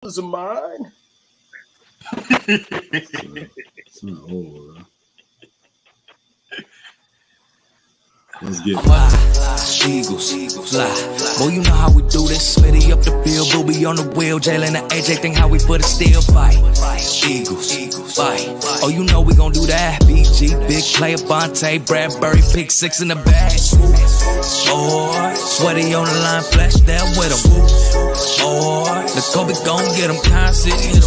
is mine. It's not old, bro. Let's get Eagles, fly. Boy, you know how we do this. Smitty up the field, Booby on the wheel. Jalen and AJ think how we put a steel fight. Eagles, fight. Oh, you know we gon' do that. BG, big player, Bonte, Bradbury, pick six in the bag. Boy, sweaty on the line, flash that with him. Boy, the Kobe gon' get him, constant hit him.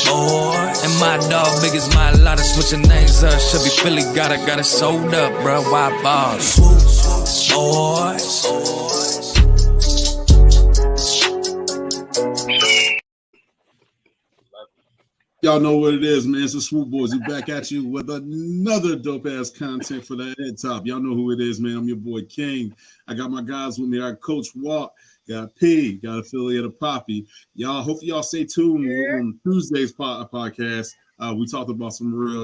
Boy, and my dog, big as my lot of switching names up. Should be Philly, got it sold up, bro. Why ball? Boys. Y'all know what it is, man. It's the Swoop Boys. We back at you with another dope-ass content for the head top. Y'all know who it is, man. I'm your boy King. I got my guys with me. I got Coach Walk, got P, got Affiliate of Poppy. Y'all, hopefully y'all stay tuned on Tuesday's podcast. We talked about some real,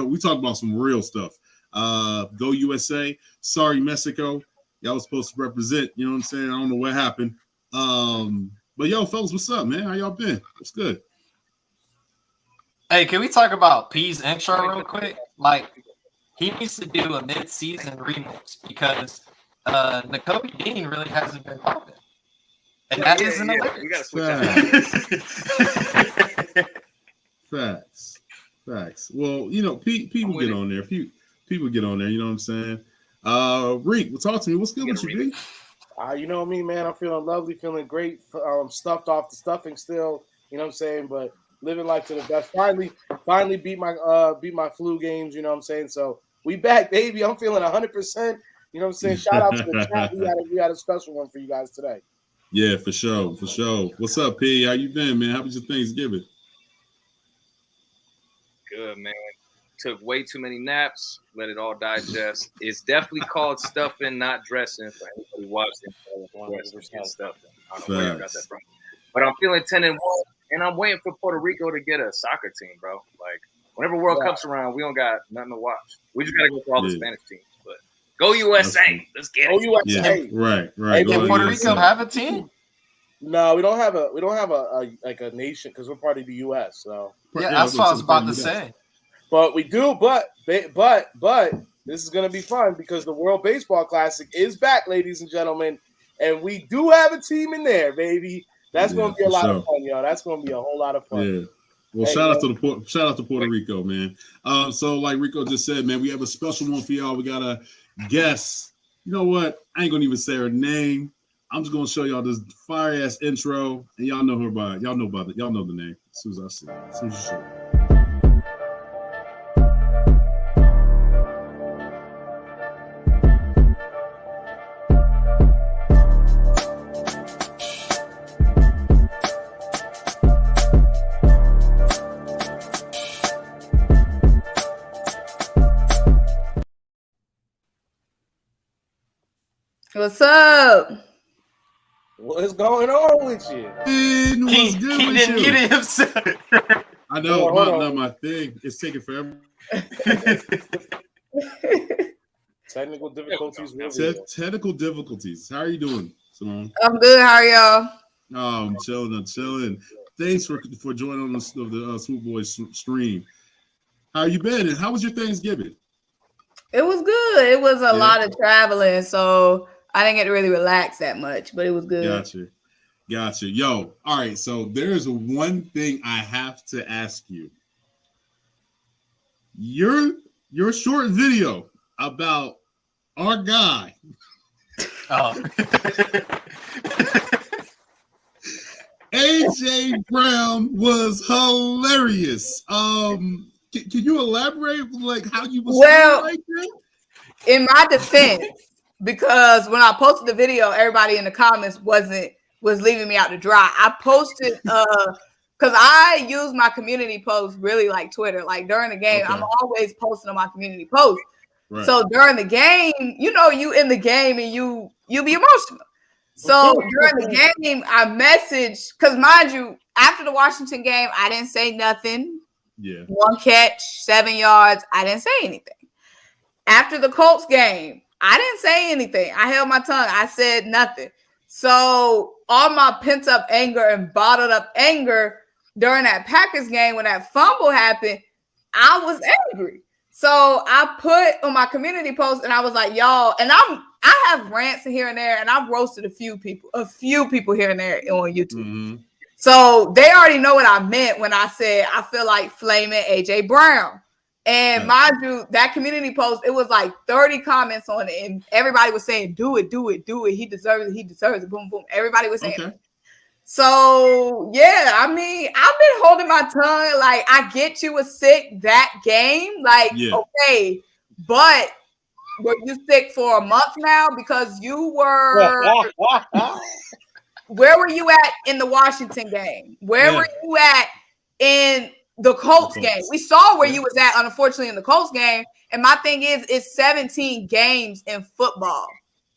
we talked about some real stuff. Go USA. Sorry, Mexico. Y'all was supposed to represent, you know what I'm saying? I don't know what happened. But yo, fellas, what's up, man? How y'all been? What's good? Hey, can we talk about P's intro real quick? Like, he needs to do a mid-season remix because Nakobe Dean really hasn't been popping. And that isn't a lyric. We gotta switch out. Facts. Well, Pete will get on there. People get on there, you know what I'm saying? Reek, talk to me. What's good with you, B? You know me, man. I'm feeling lovely, feeling great. Stuffed off the stuffing still, you know what I'm saying? But living life to the best. Finally beat my flu games, you know what I'm saying? So we back, baby. I'm feeling 100%. You know what I'm saying? Shout out to the chat. We got a special one for you guys today. Yeah, for sure. What's up, P? How you been, man? How was your Thanksgiving? Good, man. Took way too many naps. Let it all digest. It's definitely called stuffing, not dressing. For anybody watching, stuffing. I don't know where you got that from. But I'm feeling 10-1, and I'm waiting for Puerto Rico to get a soccer team, bro. Like, whenever World Cup's around, we don't got nothing to watch. We just got to go for all the Spanish teams. But go USA. Let's get it. Go USA. Yeah, right. Hey, did Puerto Rico have a team? No, we don't have a a nation because we're part of the US. So yeah, that's what I was about to say. But we do, but this is gonna be fun because the World Baseball Classic is back, ladies and gentlemen, and we do have a team in there, baby. That's gonna be a lot of fun, y'all. That's gonna be a whole lot of fun. Yeah. Well, shout out to Puerto Rico, man. So like Rico just said, man, we have a special one for y'all. We got a guest. You know what? I ain't gonna even say her name. I'm just gonna show y'all this fire ass intro, and y'all know her by y'all know the name as soon as I see it. As soon as you show it. What's up? What's going on with you? He didn't mute himself. I know, not my thing. It's taking forever. Technical difficulties. Technical difficulties. How are you doing, Symone? I'm good. How are y'all? Oh, I'm chilling. Thanks for joining on the Swoop Boys stream. How you been? And how was your Thanksgiving? It was good. It was a lot of traveling, so I didn't get to really relax that much, but it was good. Gotcha. Yo, all right. So there's one thing I have to ask you. Your short video about our guy. AJ Brown was hilarious. Can you elaborate like how you was like that? In my defense, because when I posted the video, everybody in the comments was leaving me out to dry. I posted because I use my community posts really like Twitter. Like during the game, I'm always posting on my community posts. Right. So during the game, you in the game and you be emotional. So during the game, I messaged because mind you, after the Washington game, I didn't say nothing. Yeah. 1 catch, 7 yards. I didn't say anything. After the Colts game, I didn't say anything. I held my tongue. I said nothing. So all my pent up anger and bottled up anger during that Packers game when that fumble happened, I was angry. So I put on my community post and I was like, y'all, and I have rants here and there, and I've roasted a few people here and there on YouTube. Mm-hmm. So they already know what I meant when I said I feel like flaming AJ Brown. And mind you, that community post, it was like 30 comments on it, and everybody was saying, do it. He deserves it. Boom, boom. Everybody was saying it. So, yeah, I mean, I've been holding my tongue. Like, I get you were sick that game. Like, okay, but were you sick for a month now? Because you were... Where were you at in the Washington game? Where were you at in the Colts game? We saw where you was at, unfortunately, in the Colts game. And my thing is, it's 17 games in football.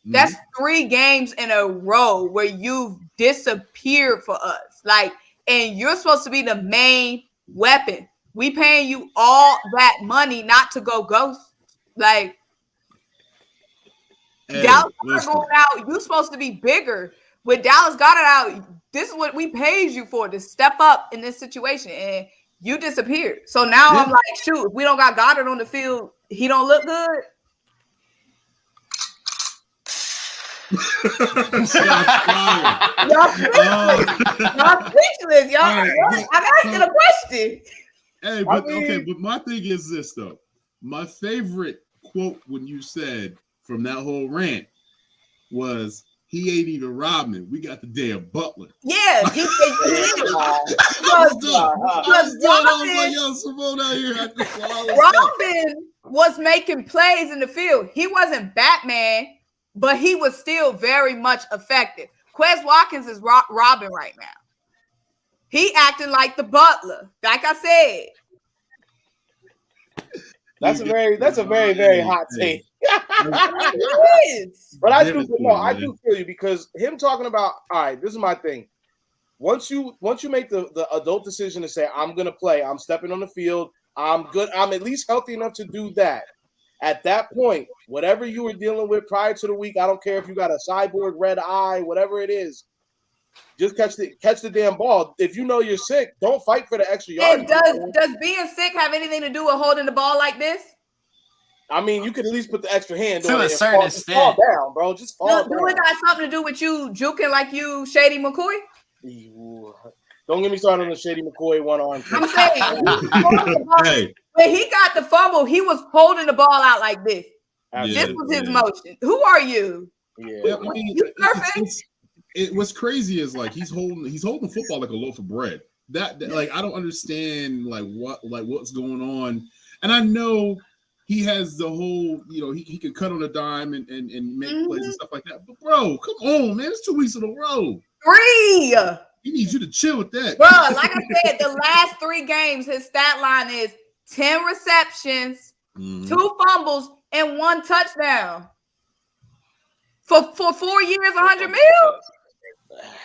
That's 3 games in a row where you've disappeared for us. Like, and you're supposed to be the main weapon. We paying you all that money not to go ghost. Like, Dallas going out, you're supposed to be bigger. With Dallas got it out, this is what we paid you for, to step up in this situation, and you disappeared. So now I'm like, shoot, if we don't got Goddard on the field, he don't look good. Y'all speechless. Y'all, I'm asking a question. Hey, but but my thing is this though. My favorite quote when you said from that whole rant was, "He ain't even Rodman. We got the damn Butler." Yeah, Robin was making plays in the field. He wasn't Batman, but he was still very much effective. Quez Watkins is Robin right now. He acting like the Butler. Like I said. That's a very hot take. But I do feel you, because him talking about, all right, this is my thing. Once you make the adult decision to say, I'm gonna play, I'm stepping on the field, I'm good, I'm at least healthy enough to do that. At that point, whatever you were dealing with prior to the week, I don't care if you got a cyborg red eye, whatever it is, just catch the damn ball. If you know you're sick, don't fight for the extra yard. And does being sick have anything to do with holding the ball like this? I mean, you could at least put the extra hand to on a it. certain extent. Fall down, bro. Just fall down. Do it got something to do with you juking like you Shady McCoy? Don't get me started on the Shady McCoy one-on. I'm saying, when he got the fumble, he was holding the ball out like this. This was his motion. Who are you? Yeah, I mean, what's crazy is like he's holding the football like a loaf of bread. That like I don't understand what's going on. And I know he has the whole, he can cut on a dime and make plays and stuff like that. But bro, come on, man, it's 2 weeks in a row. 3. He needs you to chill with that. Bro, like I said, the last 3 games, his stat line is 10 receptions, 2 fumbles, and 1 touchdown. For 4 years, $100 million?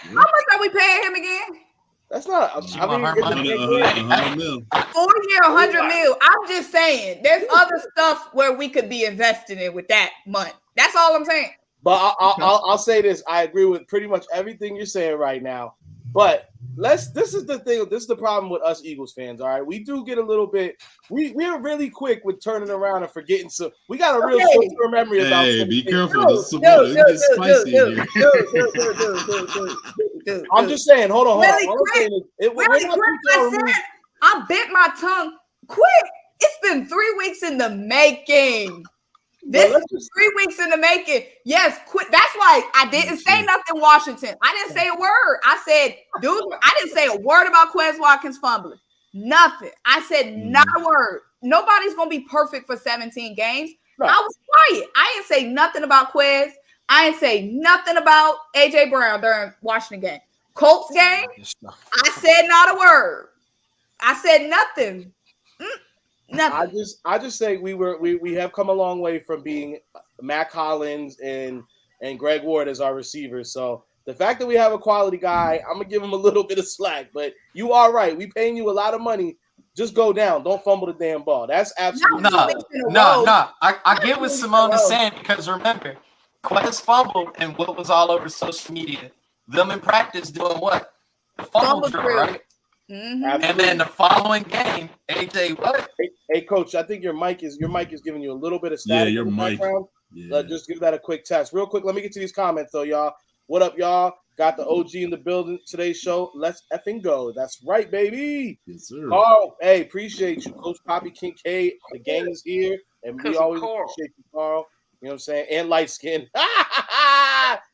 How much are we paying him again? That's not. I mean, 100 mil. 4 year, $100 million. I'm just saying, there's other stuff where we could be investing in with that money. That's all I'm saying. But I'll say this: I agree with pretty much everything you're saying right now. But this is the thing. This is the problem with us Eagles fans. All right, we do get a little bit. We are really quick with turning around and forgetting. So we got a real short-term memory about. Hey, be careful. This is spicy here. I'm just saying. Hold on. Really quick. I bit my tongue quick. It's been 3 weeks in the making. This is 3 weeks in the making. Yes, quit. That's why I didn't say nothing, Washington. I didn't say a word. I said, dude, I didn't say a word about Quez Watkins fumbling. Nothing. I said not a word. Nobody's going to be perfect for 17 games. Right. I was quiet. I didn't say nothing about Quez. I didn't say nothing about AJ Brown during Washington game. Colts game, I said not a word. I said nothing. Nothing. I just say we have come a long way from being Matt Collins and Greg Ward as our receivers. So the fact that we have a quality guy, I'm gonna give him a little bit of slack. But you are right. We paying you a lot of money. Just go down. Don't fumble the damn ball. That's absolutely no. I get what Symone is saying, because remember, Quez fumbled and what was all over social media. them in practice doing what? The fumble drill, right? Mm-hmm. And then the following game, AJ, what? Hey, coach, I think your mic is giving you a little bit of static your in the mic. background. Yeah. Just give that a quick test. Real quick, let me get to these comments, though, y'all. What up, y'all? Got the OG in the building today's show. Let's effing go. That's right, baby. Yes, sir. Carl, hey, appreciate you. Coach Poppy Kincaid, the gang is here. And we always appreciate you, Carl. You know what I'm saying? And light skin.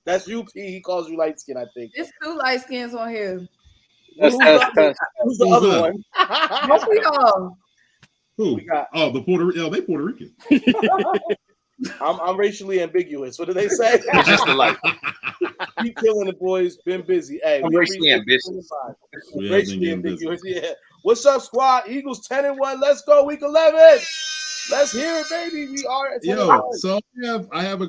That's you, P. He calls you light skin, I think. There's 2 light skins on here. Who's the other one? Both of y'all. Who? We got, they Puerto Rican. I'm racially ambiguous. What do they say? It's just the light. Keep killing the boys. Been busy. Hey, I'm racially ambitious. Racially ambiguous. Yeah. What's up, squad? Eagles 10-1. Let's go. Week 11. Let's hear it, baby. We are at 10-1. So I have a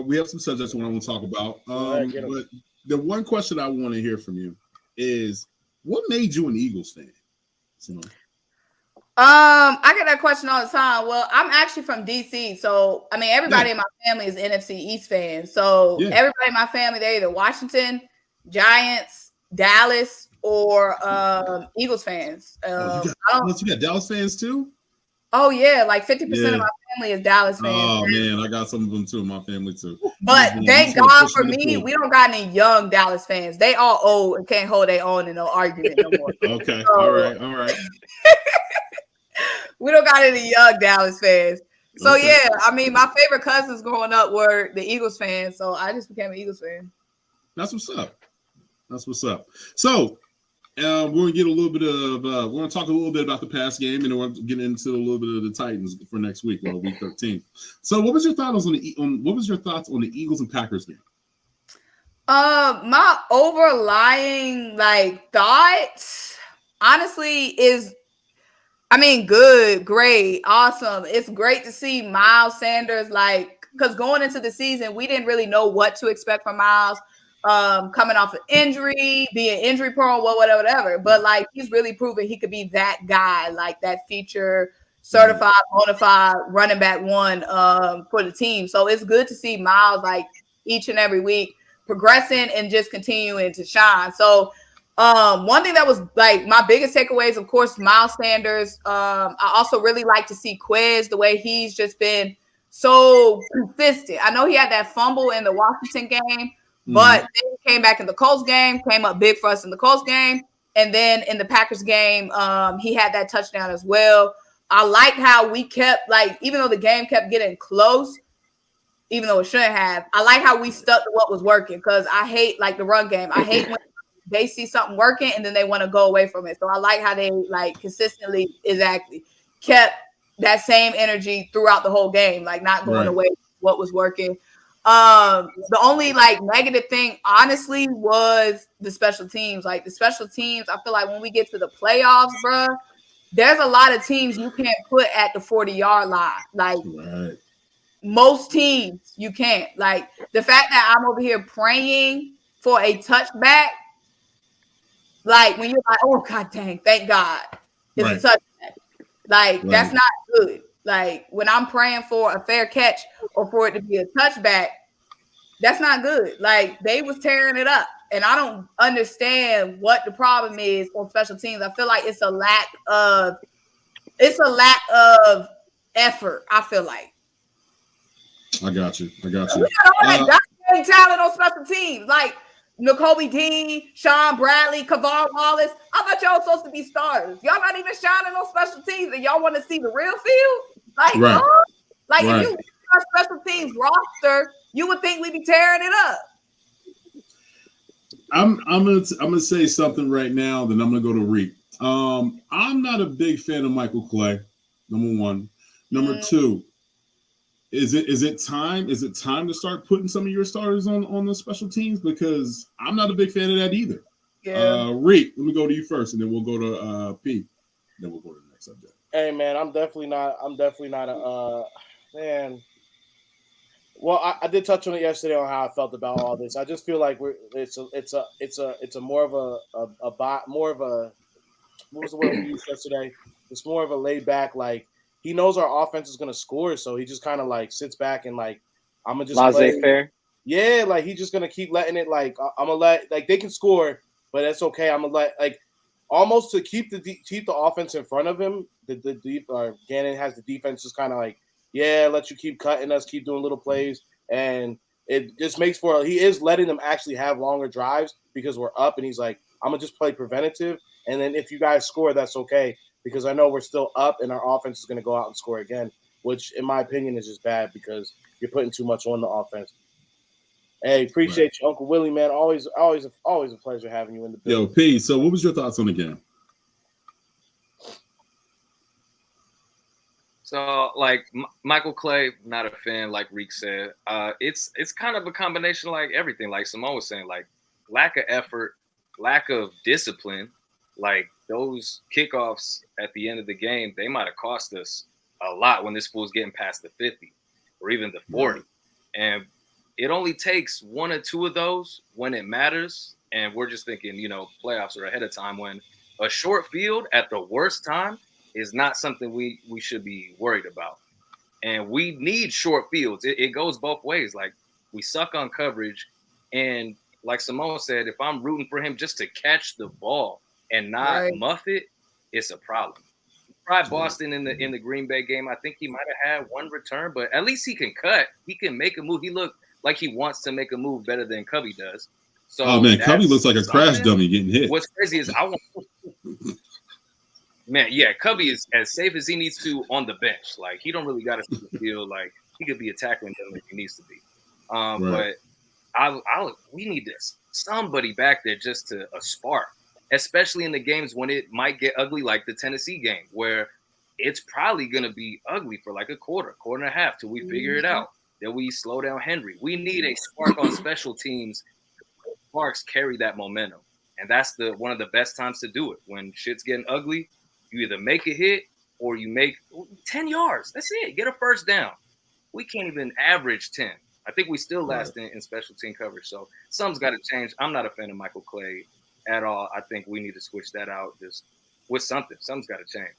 we have some subjects I want to talk about. But the one question I want to hear from you is, what made you an Eagles fan, Symone? I get that question all the time. Well, I'm actually from DC, so I mean everybody in my family is NFC East fans. So everybody in my family, they're either Washington, Giants, Dallas, or Eagles fans. You got Dallas fans too? Oh yeah, like 50% of my family is Dallas fans. Oh man, I got some of them too in my family too. But thank God for me, we don't got any young Dallas fans. They all old and can't hold their own in no argument no more. Okay, all right. We don't got any young Dallas fans. So yeah, I mean, my favorite cousins growing up were the Eagles fans, so I just became an Eagles fan. That's what's up. So we're gonna get a little bit of we're gonna talk a little bit about the past game, and then we're gonna get into a little bit of the Titans for next week, week 13. So what was your thoughts on the Eagles and Packers game? My overlying thoughts honestly is, I mean, good, great, awesome. It's great to see Miles Sanders, because going into the season, we didn't really know what to expect from Miles. Coming off an injury, being injury prone, whatever. But he's really proven he could be that guy, that feature certified, bona fide running back one for the team. So it's good to see Miles each and every week progressing and just continuing to shine. So one thing that was my biggest takeaways, of course, Miles Sanders. I also really like to see Quiz, the way he's just been so consistent. I know he had that fumble in the Washington game. But then he came back in the Colts game, came up big for us in the Colts game. And then in the Packers game, he had that touchdown as well. I liked how we kept, even though the game kept getting close, even though it shouldn't have, I like how we stuck to what was working, because I hate, the run game. I hate when they see something working and then they want to go away from it. So I like how they, consistently, kept that same energy throughout the whole game, not going away from what was working. The only negative thing honestly was the special teams. The special teams, I feel like when we get to the playoffs, bruh, there's a lot of teams you can't put at the 40-yard line. Most teams you can't. The fact that I'm over here praying for a touchback, when you're oh god dang, thank God it's a touchback. That's not good. When I'm praying for a fair catch or for it to be a touchback, that's not good. They was tearing it up, and I don't understand what the problem is on special teams. I feel like it's a lack of effort. I feel like. I got you. We got all that dominating talent on special teams, N'Kobe Dean, Sean Bradley, Kavon Wallace. I thought y'all were supposed to be starters. Y'all not even shining on special teams, and y'all want to see the real field? If you look at our special teams roster, you would think we'd be tearing it up. I'm gonna say something right now, then I'm gonna go to Reek. I'm not a big fan of Michael Clay. Number one. Number two. Is it time to start putting some of your starters on the special teams? Because I'm not a big fan of that either. Yeah. Reek, let me go to you first, and then we'll go to P. Then we'll go to the next subject. Hey man, I'm definitely not a man. Well, I did touch on it yesterday on how I felt about all this. I just feel like it's a more of a what was the word we used yesterday? It's more of a laid back, he knows our offense is gonna score, so he just kind of sits back and I'm gonna just laissez-faire. yeah, like he's just gonna keep letting it. Like I'm gonna let like they can score, but that's okay. I'm gonna let like almost to keep the offense in front of him. The deep Gannon has the defense just kind of like let you keep cutting us, keep doing little plays, and it just makes for he is letting them actually have longer drives because we're up, and he's like I'm gonna just play preventative, and then if you guys score, that's okay because I know we're still up, and our offense is gonna go out and score again, which in my opinion is just bad because you're putting too much on the offense. Hey, appreciate you, Uncle Willie, man. Always a pleasure having you in the building. Yo, P. So, what was your thoughts on the game? So, like Michael Clay, not a fan. Like Reek said, it's kind of a combination of like everything. Like Symone was saying, like lack of effort, lack of discipline. Like those kickoffs at the end of the game, they might have cost us a lot when this fool's getting past the 50 or even the 40, and it only takes one or two of those when it matters. And we're just thinking, playoffs are ahead of time when a short field at the worst time is not something we should be worried about. And we need short fields. It goes both ways. Like we suck on coverage. And like Symone said, if I'm rooting for him just to catch the ball and not muff it, it's a problem. Tried Boston in the Green Bay game. I think he might have had one return, but at least he can cut. He can make a move. He looked like he wants to make a move better than Covey does. So Covey looks like a crash dummy getting hit. What's crazy is Covey is as safe as he needs to on the bench. Like he don't really got to feel like he could be a tackling him if he needs to be. But we need this somebody back there just to a spark, especially in the games when it might get ugly, like the Tennessee game, where it's probably going to be ugly for like a quarter and a half till we figure it out. Then we slow down Henry. We need a spark on special teams. Sparks carry that momentum. And that's one of the best times to do it. When shit's getting ugly, you either make a hit or you make 10 yards. That's it. Get a first down. We can't even average 10. I think we still last in special team coverage. So something's got to change. I'm not a fan of Michael Clay at all. I think we need to switch that out just with something. Something's got to change.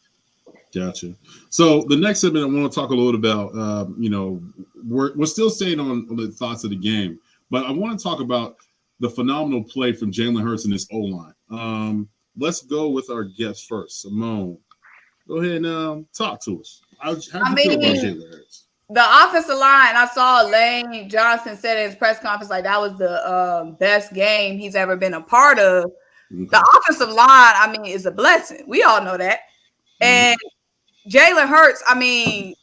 Gotcha. So the next segment, I want to talk a little about, we're still staying on the thoughts of the game, but I want to talk about the phenomenal play from Jalen Hurts and his O-line. Let's go with our guest first. Symone, go ahead and talk to us. How do you feel about Jalen Hurts? The offensive line, I saw Lane Johnson said in his press conference, like that was the best game he's ever been a part of. Okay. The offensive line, I mean, is a blessing. We all know that. And Jalen Hurts, I mean,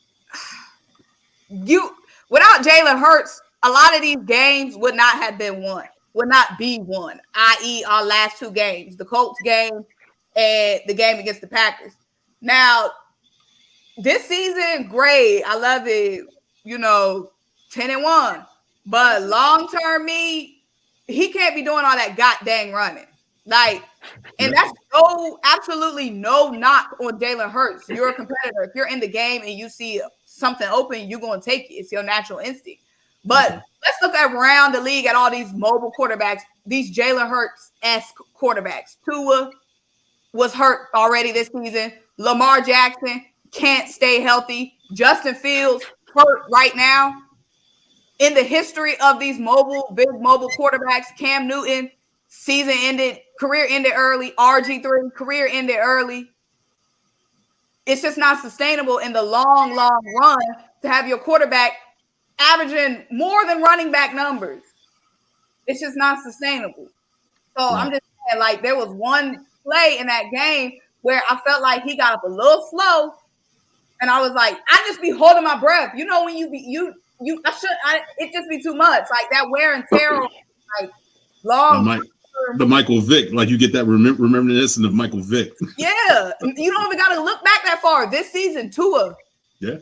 without Jalen Hurts, a lot of these games would not have been won, would not be won, i.e. our last two games, the Colts game and the game against the Packers. Now, this season, great. I love it, 10-1. But long-term he can't be doing all that goddamn running. Like, and that's absolutely no knock on Jalen Hurts. You're a competitor. If you're in the game and you see something open, you're going to take it. It's your natural instinct. But let's look around the league at all these mobile quarterbacks, these Jalen Hurts-esque quarterbacks. Tua was hurt already this season. Lamar Jackson can't stay healthy. Justin Fields hurt right now. In the history of these big mobile quarterbacks, Cam Newton, career ended early. RG3, career ended early. It's just not sustainable in the long, long run to have your quarterback averaging more than running back numbers. It's just not sustainable. So I'm just saying, like, there was one play in that game where I felt like he got up a little slow, and I was like, I just be holding my breath. When it just be too much. Like that wear and tear, like long. The Michael Vick, like you get that reminiscence of Michael Vick. Yeah, you don't even got to look back that far. This season, Tua. Yeah.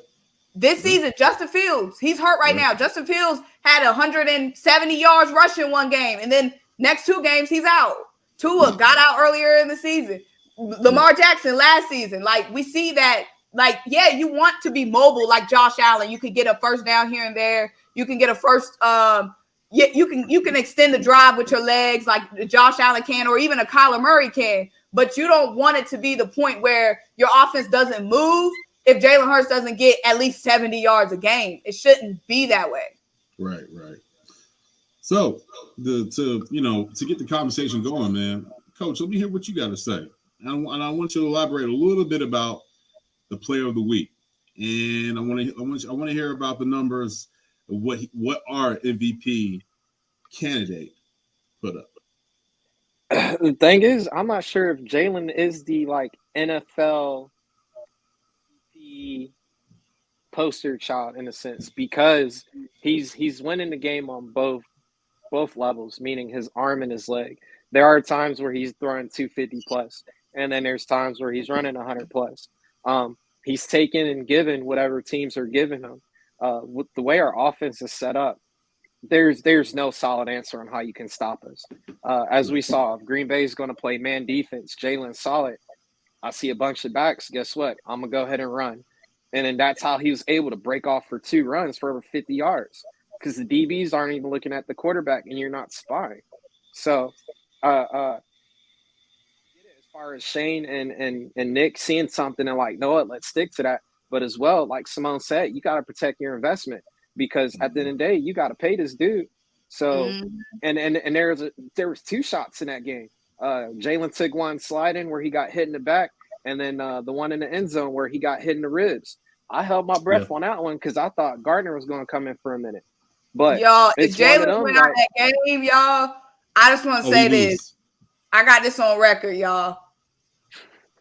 This season, Justin Fields, he's hurt right now. Justin Fields had 170 yards rushing one game, and then next two games he's out. Tua got out earlier in the season. Lamar Jackson last season, like we see that. Like, yeah, you want to be mobile like Josh Allen. You can get a first down here and there. You can get a first. You can extend the drive with your legs like Josh Allen can, or even a Kyler Murray can. But you don't want it to be the point where your offense doesn't move if Jalen Hurts doesn't get at least 70 yards a game. It shouldn't be that way. Right. So to get the conversation going, man, Coach, let me hear what you got to say, and I want you to elaborate a little bit about the Player of the Week, and I want to hear about the numbers of what our MVP candidate put up. The thing is, I'm not sure if Jalen is the NFL the poster child in a sense, because he's winning the game on both levels, meaning his arm and his leg. There are times where he's throwing 250 plus, and then there's times where he's running 100 plus. He's taken and given whatever teams are giving him. With the way our offense is set up, there's no solid answer on how you can stop us. As we saw, if Green Bay is going to play man defense, Jalen solid. I see a bunch of backs. Guess what? I'm going to go ahead and run. And then that's how he was able to break off for 2 runs for over 50 yards, because the DBs aren't even looking at the quarterback and you're not spying. So as far as Shane and Nick seeing something and no, let's stick to that. But as well, like Symone said, you got to protect your investment, because at the end of the day, you got to pay this dude. So, and there was 2 shots in that game. Jalen took one sliding where he got hit in the back, and then the one in the end zone where he got hit in the ribs. I held my breath on that one because I thought Gardner was going to come in for a minute. But y'all, if Jalen went out that game, y'all, I just want to say this. I got this on record, y'all.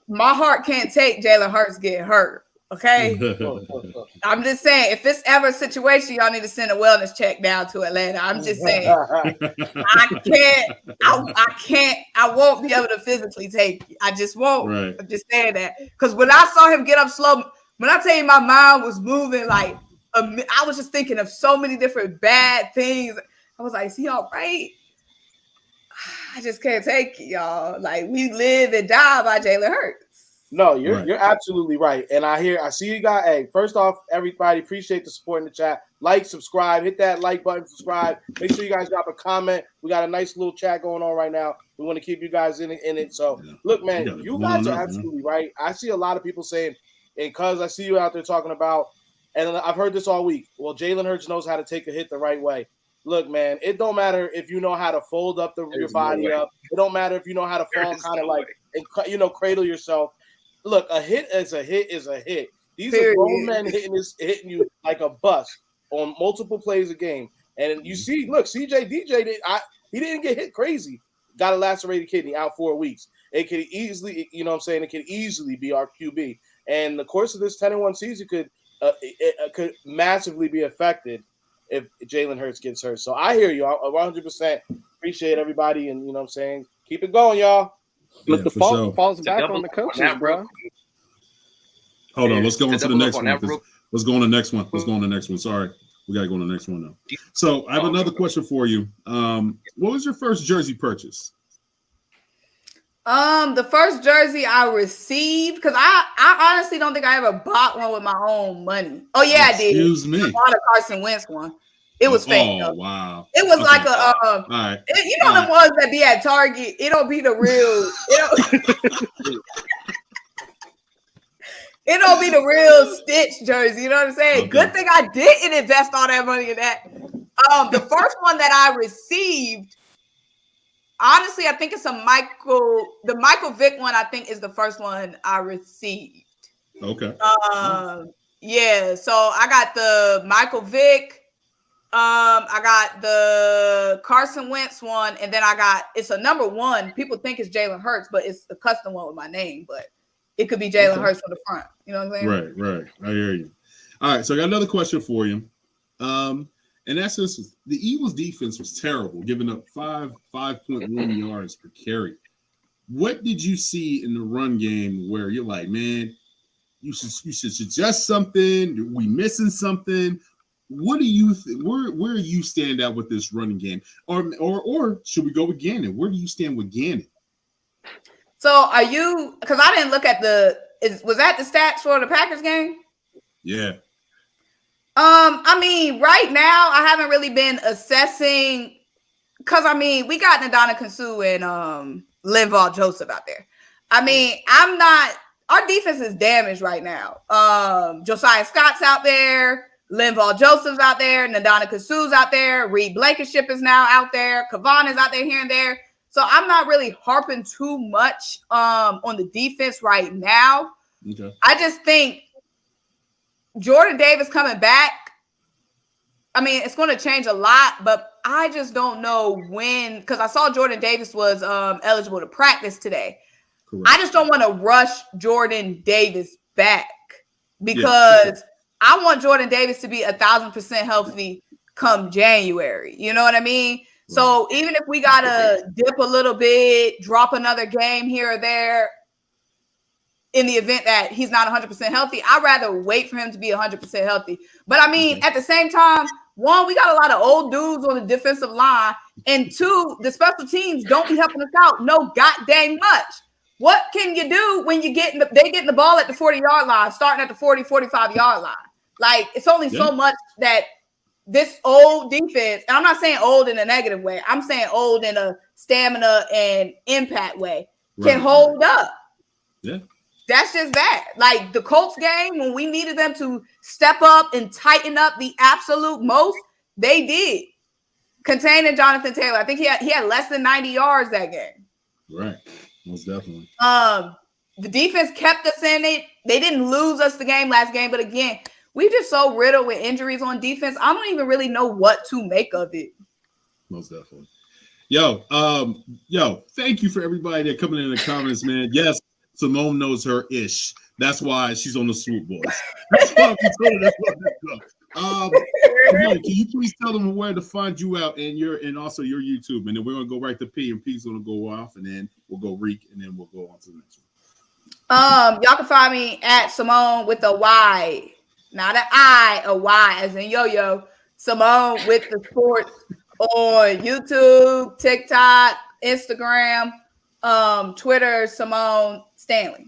My heart can't take Jalen Hurts getting hurt. Okay, I'm just saying, if it's ever a situation, y'all need to send a wellness check down to Atlanta. I'm just saying, I can't, I won't be able to physically take it. I just won't. Right. I'm just saying that, because when I saw him get up slow, when I tell you my mind was moving, I was just thinking of so many different bad things. I was like, is he all right? I just can't take it, y'all. We live and die by Jalen Hurts. No, you're absolutely right. And I see you guys. Hey, first off, everybody, appreciate the support in the chat. Like, subscribe, hit that like button, subscribe. Make sure you guys drop a comment. We got a nice little chat going on right now. We want to keep you guys in it. So look, man, you guys are absolutely right. I see a lot of people saying, and cuz I see you out there talking about, and I've heard this all week, well, Jalen Hurts knows how to take a hit the right way. Look, man, it don't matter if you know how to fold up your body up. It don't matter if you know how to fall kind of and cradle yourself. Look, a hit is a hit is a hit. These are grown men hitting you like a bus on multiple plays a game. And you see, look, DJ he didn't get hit crazy. Got a lacerated kidney, out 4 weeks. It could easily, it could easily be our QB. And the course of this 10-1 season could massively be affected if Jalen Hurts gets hurt. So I hear you. I 100% appreciate everybody, and keep it going, y'all. But the fault falls back on the coaches, bro. Hold on, let's go on to the next one. Let's go on the next one. Sorry, we gotta go on the next one now. So I have another question for you. What was your first jersey purchase? The first jersey I received, because I honestly don't think I ever bought one with my own money. Oh yeah, I did. Excuse me. I bought a Carson Wentz one. It was fake. Oh wow! It was like a all right. The ones that be at Target. It don't be the real. It don't be the real Stitch jersey. You know what I'm saying? Okay. Good thing I didn't invest all that money in that. The first one that I received, honestly, I think it's the Michael Vick one. I think is the first one I received. Okay. Yeah. So I got the Michael Vick. I got the Carson Wentz one, and then it's a number 1. People think it's Jalen Hurts, but it's a custom one with my name, but it could be Jalen Hurts on the front. You know what I'm saying? Right. I hear you. All right, so I got another question for you. And that's this: the Eagles' defense was terrible, giving up 5.1 yards per carry. What did you see in the run game where you're like, man, you should suggest something? We missing something? What do you where do you stand out with this running game, or should we go with Gannon? Where do you stand with Gannon? So are you? Because I didn't look at was that the stats for the Packers game? Yeah. I mean, right now I haven't really been assessing, because we got Ndamukong Suh and Linval Joseph out there. I mean, our defense is damaged right now. Josiah Scott's out there. Linval Joseph's out there, Ndamukong Suh's out there, Reed Blankenship is now out there, Kavan is out there here and there. So I'm not really harping too much on the defense right now. Okay. I just think Jordan Davis coming back, I mean, it's going to change a lot, but I just don't know when, because I saw Jordan Davis was eligible to practice today. Correct. I just don't want to rush Jordan Davis back because I want Jordan Davis to be 1,000% healthy come January. You know what I mean? Right. So even if we got to dip a little bit, drop another game here or there, in the event that he's not 100% healthy, I'd rather wait for him to be 100% healthy. But I mean, at the same time, one, we got a lot of old dudes on the defensive line, and two, the special teams don't be helping us out no goddamn much. What can you do when you get they getting the ball at the 40-yard line, starting at the 40, 45-yard line? Like, it's only so much that this old defense, and I'm not saying old in a negative way, I'm saying old in a stamina and impact way, can hold up. Yeah. That's just that. Like the Colts game, when we needed them to step up and tighten up the absolute most, they did. Containing Jonathan Taylor. I think he had less than 90 yards that game. Right. Most definitely. The defense kept us in it. They didn't lose us the game last game, but again, we just so riddled with injuries on defense. I don't even really know what to make of it. Most definitely. Yo, thank you for everybody that coming in the comments, man. Yes, Symone knows her ish. That's why she's on the Swoop Boys. That's why Symone, can you please tell them where to find you out and also your YouTube, and then we're gonna go right to P, and P's gonna go off, and then we'll go Reek, and then we'll go on to the next one. Y'all can find me at Symone with a Y, not an I, a Y as in yo-yo. Symone with the sports on YouTube, TikTok, Instagram, Twitter, Symone Stanley.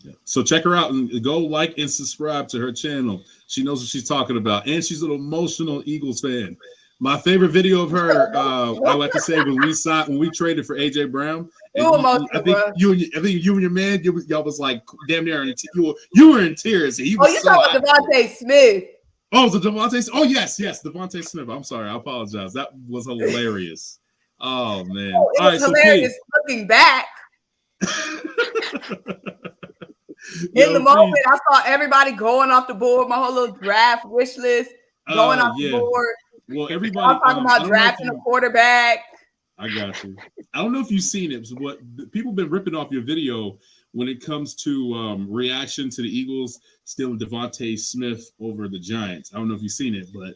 Yeah. So check her out and go like and subscribe to her channel. She knows what she's talking about, and she's an emotional Eagles fan. My favorite video of her, I like to say, when we traded for AJ Brown. I think you and your man, y'all was like damn near, you were in tears. He was you talking about Devontae Smith? Oh, the Devontae. Oh yes, Devontae Smith. I'm sorry, I apologize. That was hilarious. Oh man, it was hilarious looking back. In the moment, I saw everybody going off the board. My whole little draft wish list going off the board. Well, everybody I'm talking about drafting a quarterback. I got you. I don't know if you've seen it, but what people have been ripping off your video when it comes to reaction to the Eagles stealing Devontae Smith over the Giants. I don't know if you've seen it, but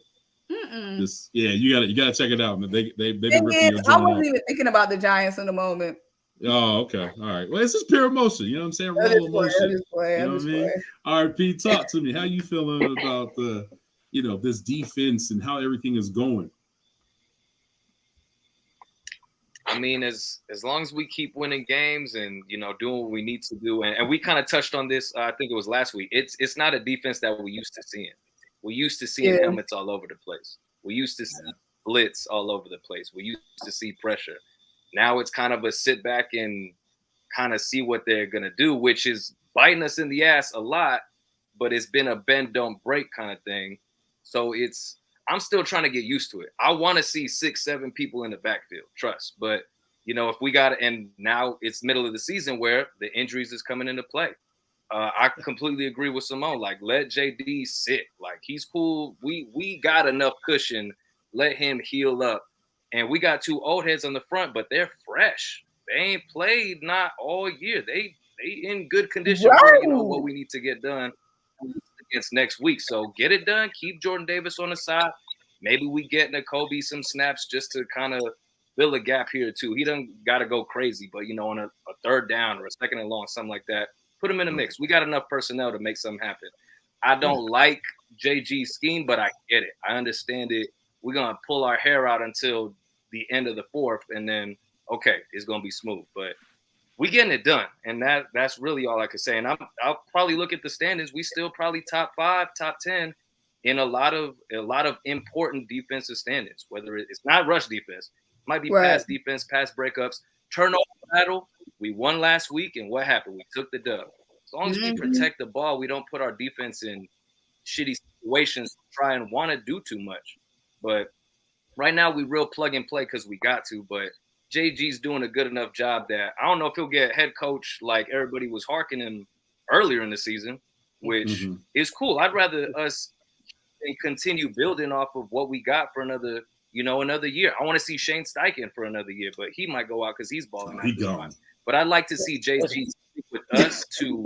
you gotta check it out. They've been ripping your I wasn't even thinking about the Giants in the moment. Oh, okay. All right. Well, it's just pure emotion. You know what I'm saying? Raw emotion. You know what I mean? All right, Pete, talk to me. How you feeling about this defense and how everything is going? I mean, as long as we keep winning games and doing what we need to do, and we kind of touched on this, I think it was last week. It's not a defense that we used to seeing. We used to seeing helmets all over the place. We used to see blitz all over the place. We used to see pressure. Now it's kind of a sit back and kind of see what they're gonna do, which is biting us in the ass a lot, but it's been a bend don't break kind of thing. So I'm still trying to get used to it. I want to see 6-7 people in the backfield, trust. But if we got and now it's middle of the season where the injuries is coming into play. I completely agree with Symone. Like, let JD sit. Like, he's cool. We got enough cushion. Let him heal up. And we got 2 old heads on the front, but they're fresh. They ain't played not all year. They in good condition for what we need to get done against next week. So get it done. Keep Jordan Davis on the side. Maybe we get Nakobe some snaps just to kind of fill a gap here too. He doesn't got to go crazy, but on a third down or a second and long, something like that, put him in the mix. We got enough personnel to make something happen. I don't like JG's scheme, but I get it. I understand it. We're gonna pull our hair out until the end of the fourth, and then it's gonna be smooth. But we getting it done, and that's really all I could say. And I'll probably look at the standings. We still probably top 5, top 10 in a lot of important defensive standings. Whether it's not rush defense, it might be pass defense, pass breakups, turnover battle. We won last week, and what happened? We took the dub. As long as we protect the ball, we don't put our defense in shitty situations to try and want to do too much. But right now we real plug and play because we got to. But JG's doing a good enough job that I don't know if he'll get head coach like everybody was harkening earlier in the season, which is cool. I'd rather us continue building off of what we got for another year. I want to see Shane Steichen for another year, but he might go out because he's balling out this time. But I'd like to see JG stick with us to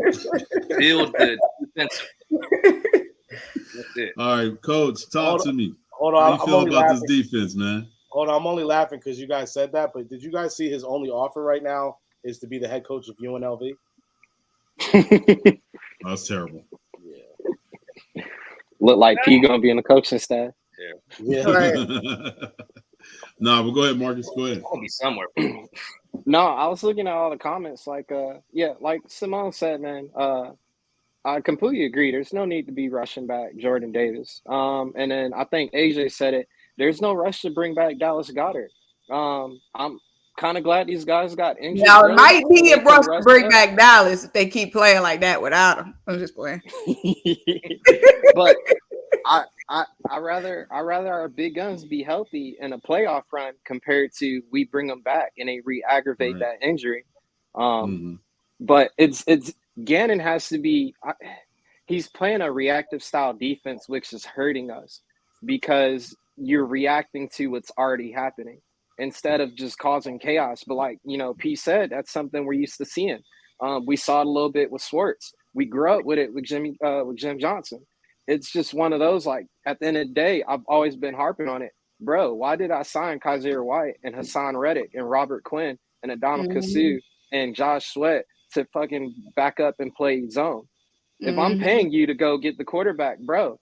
build the defense. That's it. All right, Coach, talk to me. Hold on. How do you feel about this defense, man? Hold on, I'm only laughing because you guys said that, but did you guys see his only offer right now is to be the head coach of UNLV? That's terrible. Yeah. Look like P gonna be in the coaching staff. Yeah. Right. Nah, but go ahead, Marcus. Go ahead. I'll be somewhere. No, I was looking at all the comments. Like Symone said, man. I completely agree. There's no need to be rushing back Jordan Davis. And then I think AJ said it. There's no rush to bring back Dallas Goedert. I'm kind of glad these guys got injured. Now, it might be a rush to bring back Dallas if they keep playing like that without him. I'm just playing. But I rather our big guns be healthy in a playoff run compared to we bring them back and they re-aggravate that injury. But it's Gannon has to be. He's playing a reactive style defense, which is hurting us because you're reacting to what's already happening instead of just causing chaos. But like, P said, that's something we're used to seeing. We saw it a little bit with Swartz. We grew up with it with Jim Johnson. It's just one of those, like, at the end of the day, I've always been harping on it. Bro, why did I sign Kaiser White and Hassan Reddick and Robert Quinn and Adama Kasu and Josh Sweat to fucking back up and play zone? If I'm paying you to go get the quarterback, bro,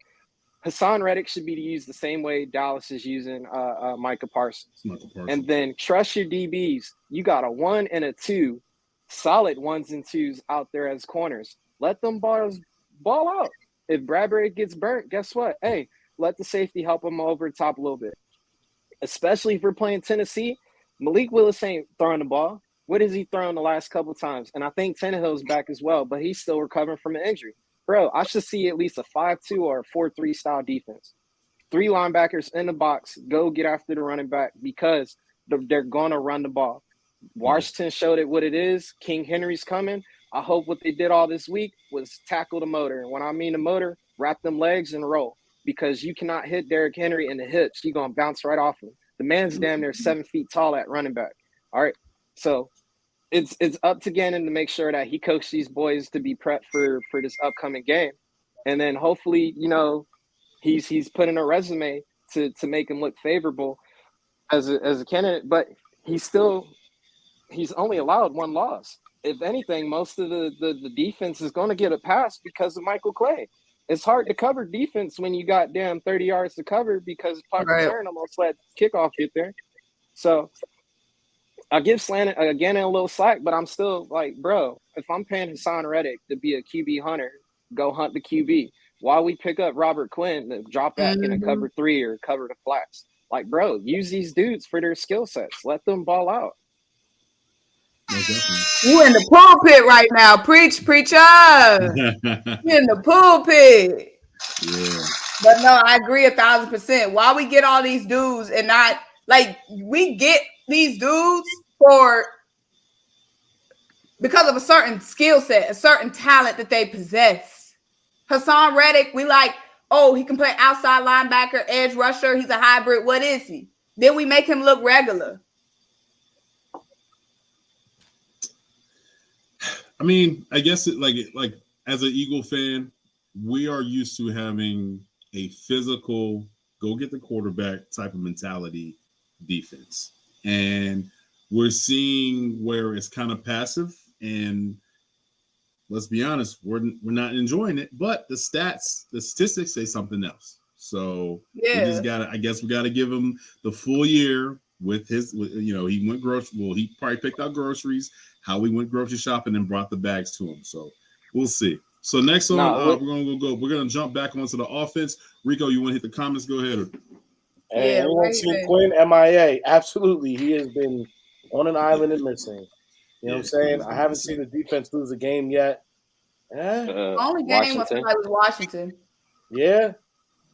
Hassan Reddick should be used the same way Dallas is using Micah Parsons. And then trust your DBs. You got a 1 and a 2, solid 1s and 2s out there as corners. Let them ball out. If Bradbury gets burnt, guess what? Hey, let the safety help him over the top a little bit. Especially if we're playing Tennessee, Malik Willis ain't throwing the ball. What has he thrown the last couple times? And I think Tannehill's back as well, but he's still recovering from an injury. Bro, I should see at least a 5-2 or a 4-3 style defense. 3 linebackers in the box, go get after the running back because they're going to run the ball. Washington showed it what it is. King Henry's coming. I hope what they did all this week was tackle the motor. And when I mean the motor, wrap them legs and roll because you cannot hit Derrick Henry in the hips. You're going to bounce right off him. The man's damn near 7 feet tall at running back. All right. So it's up to Gannon to make sure that he coaches these boys to be prepped for this upcoming game. And then hopefully, he's putting a resume to make him look favorable as a candidate, but he's only allowed 1 loss. If anything, most of the defense is going to get a pass because of Michael Clay. It's hard to cover defense when you got damn 30 yards to cover because punt return almost let kickoff get there. So I give Gannon a little slack, but I'm still like, bro, if I'm paying Hassan Reddick to be a QB hunter, go hunt the QB. Why we pick up Robert Quinn to drop back in a cover 3 or cover the flats? Like, bro, use these dudes for their skill sets. Let them ball out. You in the pulpit right now. Preach, preacher. You in the pulpit. Yeah. But no, I agree 1,000%. Why we get all these dudes and not like we get these dudes because of a certain skill set, a certain talent that they possess. Hassan Reddick, we like, oh, he can play outside linebacker, edge rusher. He's a hybrid. What is he? Then we make him look regular. I mean, I guess like as an Eagle fan, we are used to having a physical, go get the quarterback type of mentality defense. And we're seeing where it's kind of passive. And let's be honest, we're not enjoying it. But the statistics say something else. So we got to give him the full year with he went he probably picked out groceries, how we went grocery shopping and brought the bags to him. So we'll see. So next on, we're gonna jump back onto the offense. Rico, you want to hit the comments? Go ahead. Hey, everyone seen Quinn MIA? Absolutely, he has been on an island and missing. You know what I'm saying? I haven't seen the defense lose a game yet. Only game was Washington. Yeah.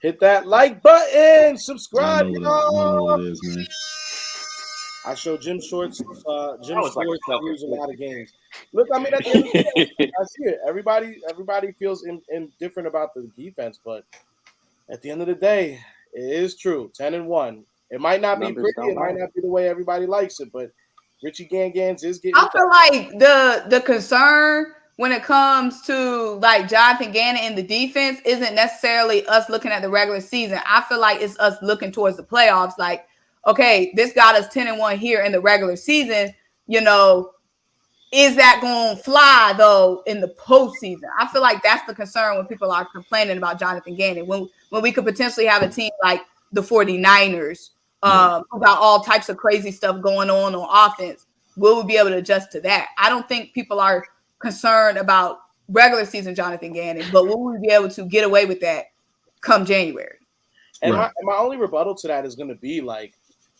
Hit that like button. I Subscribe, don't know what y'all. it is, man. I show Jim Shorts. Jim was like Sports a reviews a lot of games. Look, I mean, at the end of the day, I see it. Everybody feels indifferent about the defense, but at the end of the day, it is true. 10-1. It might not be Numbers pretty. It don't might lie. not be the way everybody likes it, but Richie Gangans is getting. I feel like the concern when it comes to like Jonathan Gannon and the defense isn't necessarily us looking at the regular season. I feel like it's us looking towards the playoffs. Like, okay, this got us 10-1 here in the regular season. You know, is that going to fly though in the postseason? I feel like that's the concern when people are complaining about Jonathan Gannon. When we could potentially have a team like the 49ers, who got all types of crazy stuff going on offense, will we be able to adjust to that? I don't think people are concerned about regular season Jonathan Gannon, but will we be able to get away with that come January? And my only rebuttal to that is going to be like,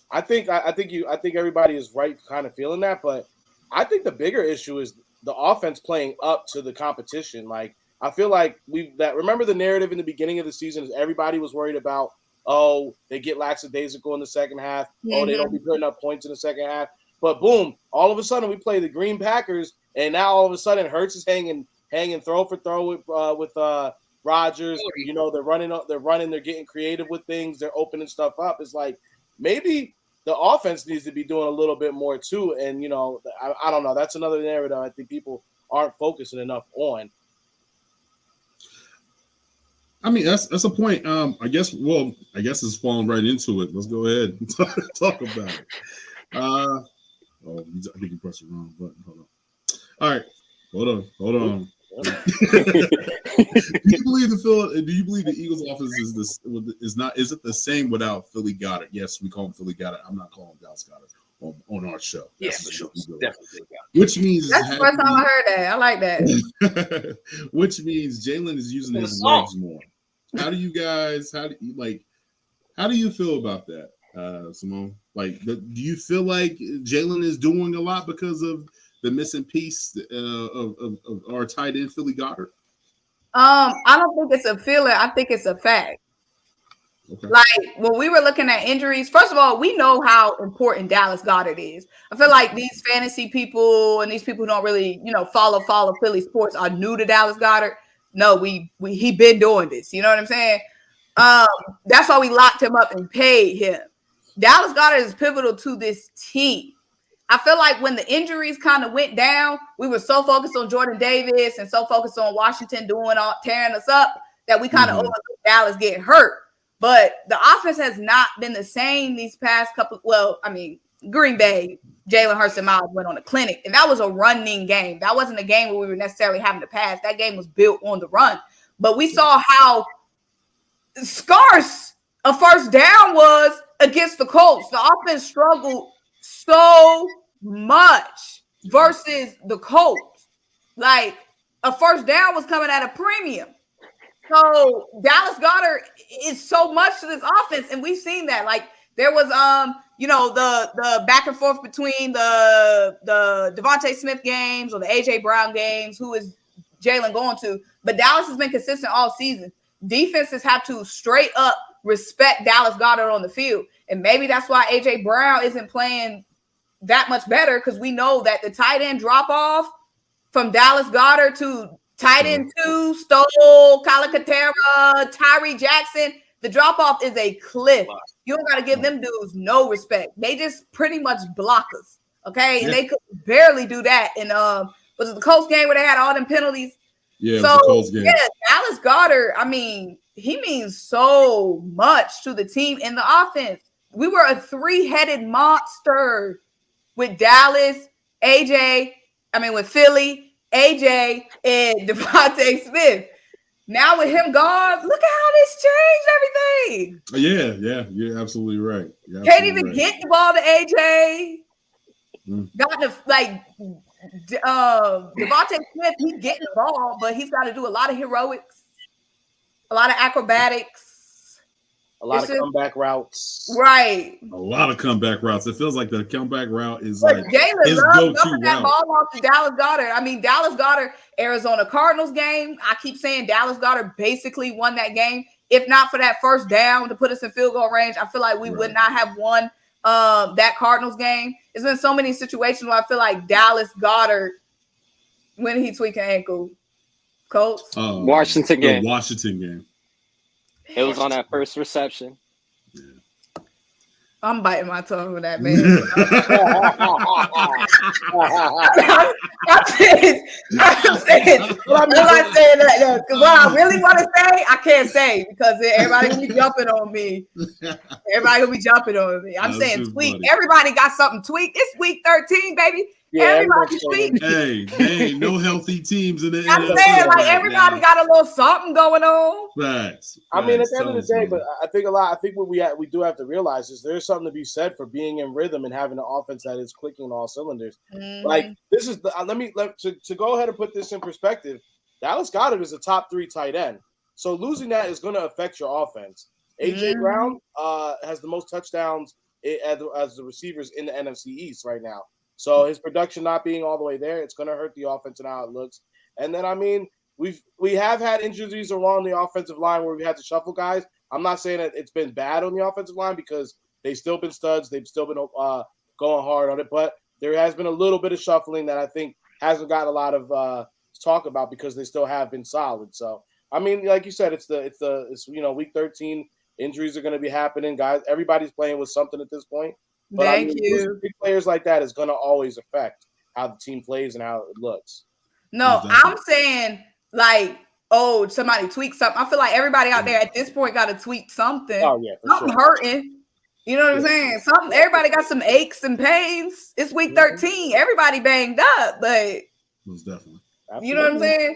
I think everybody is right, kind of feeling that, but I think the bigger issue is the offense playing up to the competition. Like, I feel like remember the narrative in the beginning of the season is everybody was worried about, oh, they get lackadaisical in the second half. Mm-hmm. Oh, they don't be putting up points in the second half. But boom, all of a sudden we play the Green Packers, and now all of a sudden Hurts is hanging throw for throw with Rodgers. You know, they're running, they're getting creative with things, they're opening stuff up. It's like maybe the offense needs to be doing a little bit more too. And, you know, I don't know. That's another narrative I think people aren't focusing enough on. I mean, that's a point. I guess it's falling right into it. Let's go ahead and talk about it. I think you pressed the wrong button. Hold on. All right. Hold on. Do you believe the Eagles offense isn't the same without Philly Goddard? Yes, we call him Philly Goddard. I'm not calling him Dallas Goddard on our show. Yes, for sure. Definitely. Which means that's the first time I heard that. I like that. Which means Jalen is using his legs more. How do you feel about that, Symone? Like, do you feel like Jalen is doing a lot because of the missing piece of our tight end Philly Goddard? I don't think it's a feeling. I think it's a fact. Okay. Like, when we were looking at injuries, first of all, we know how important Dallas Goedert is. I feel like these fantasy people and these people who don't really, follow Philly sports are new to Dallas Goedert. No, he been doing this. You know what I'm saying? That's why we locked him up and paid him. Dallas Goedert is pivotal to this team. I feel like when the injuries kind of went down, we were so focused on Jordan Davis and so focused on Washington tearing us up that we kind of overlooked Dallas getting hurt. But the offense has not been the same these past couple. Well, I mean, Green Bay, Jalen Hurts and Miles went on a clinic, and that was a running game. That wasn't a game where we were necessarily having to pass. That game was built on the run. But we saw how scarce a first down was against the Colts. The offense struggled so much versus the Colts. Like, a first down was coming at a premium. So Dallas Goedert is so much to this offense, and we've seen that. Like, there was the back and forth between the Devontae Smith games or the AJ Brown games. Who is Jalen going to? But Dallas has been consistent all season. Defenses have to straight up respect Dallas Goedert on the field, and maybe that's why AJ Brown isn't playing that much better, because we know that the tight end drop off from Dallas Goedert to tight end 2, Stoll, Calcaterra, Tyree Jackson, the drop off is a cliff. You don't got to give them dudes no respect. They just pretty much block us, okay? And they could barely do that. And was it the Colts game where they had all them penalties? Yeah, so, it was the Colts game. Yeah, Dallas Goedert, I mean, he means so much to the team and the offense. We were a 3-headed monster with Dallas, with Philly, AJ, and Devontae Smith. Now with him gone, look at how this changed everything. Yeah, you're absolutely right. Can't even get the ball to AJ. Got to Devontae Smith, he's getting the ball, but he's got to do a lot of heroics, a lot of acrobatics. A lot of comeback routes. Right. A lot of comeback routes. It feels like the comeback route is but like Jalen his go-to route. That ball off to Dallas Goedert. I mean, Dallas Goedert, Arizona Cardinals game. I keep saying Dallas Goedert basically won that game. if not for that first down to put us in field goal range, I feel like we would not have won that Cardinals game. It's been so many situations where I feel like Dallas Goedert, when he tweaked an ankle, Colts. Washington game. The Washington game. It was on that first reception. I'm biting my tongue with that, man. I'm saying that because what I really want to say, I can't say because everybody gonna be jumping on me. Everybody gonna be jumping on me. I'm saying tweak. Funny. Everybody got something tweaked. It's week 13, baby. Yeah, everybody tweaked. Hey, there ain't no healthy teams in the I'm saying like everybody got a little something going on. Facts. I mean, at the end of the day, but I think what we do have to realize is there's something to be said for being in rhythm and having an offense that is clicking on all cylinders. Like this is the to go ahead and put this in perspective. Dallas Goedert is a top 3 tight end, so losing that is going to affect your offense. AJ Brown has the most touchdowns as the receivers in the NFC East right now. So his production not being all the way there, it's going to hurt the offense and how it looks. And then, I mean, we have had injuries along the offensive line where we had to shuffle guys. I'm not saying that it's been bad on the offensive line because they've still been studs. They've still been going hard on it. But there has been a little bit of shuffling that I think hasn't got a lot of talk about because they still have been solid. So, I mean, like you said, it's week 13. Injuries are going to be happening, guys. Everybody's playing with something at this point. But Thank you. Big players like that is going to always affect how the team plays and how it looks. No, I'm saying like, somebody tweaked something. I feel like everybody out there at this point got to tweak something. Oh yeah, something hurting. You know what I'm saying? Everybody got some aches and pains. It's week 13. Everybody banged up, but most definitely. You know what I'm saying?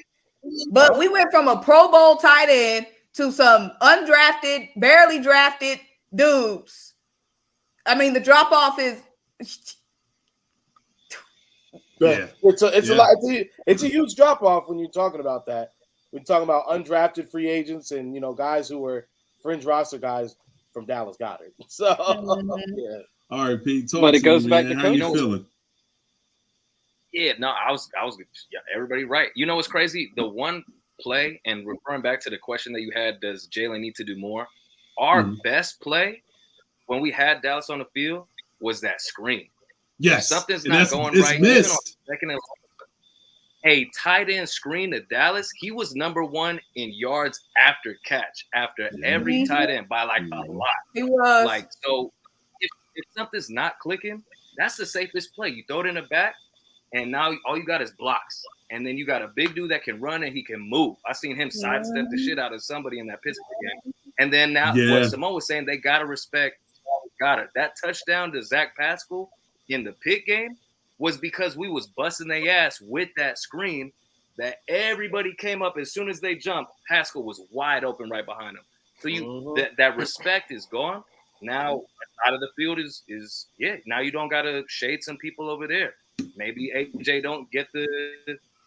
But we went from a Pro Bowl tight end to some undrafted, barely drafted dudes. I mean, the drop off is it's a huge drop off when you're talking about that. We're talking about undrafted free agents and guys who were fringe roster guys from Dallas Goedert. So yeah. All right, Pete. But it goes back to how you feeling? Yeah, no, I was everybody right. You know what's crazy? The one play, and referring back to the question that you had, does Jalen need to do more? Our best play when we had Dallas on the field was that screen. Yes. Something's not going right. Missed. A tight end screen to Dallas, he was number 1 in yards after catch, after every tight end by like a lot. He was. Like, so if something's not clicking, that's the safest play. You throw it in the back, and now all you got is blocks. And then you got a big dude that can run and he can move. I seen him sidestep the shit out of somebody in that Pittsburgh game. And then now what Symone was saying, they got to respect Goedert. That touchdown to Zach Pascal in the Pitt game was because we was busting their ass with that screen that everybody came up as soon as they jumped. Pascal was wide open right behind him. So that respect is gone. Now out of the field is now you don't got to shade some people over there. Maybe AJ don't get the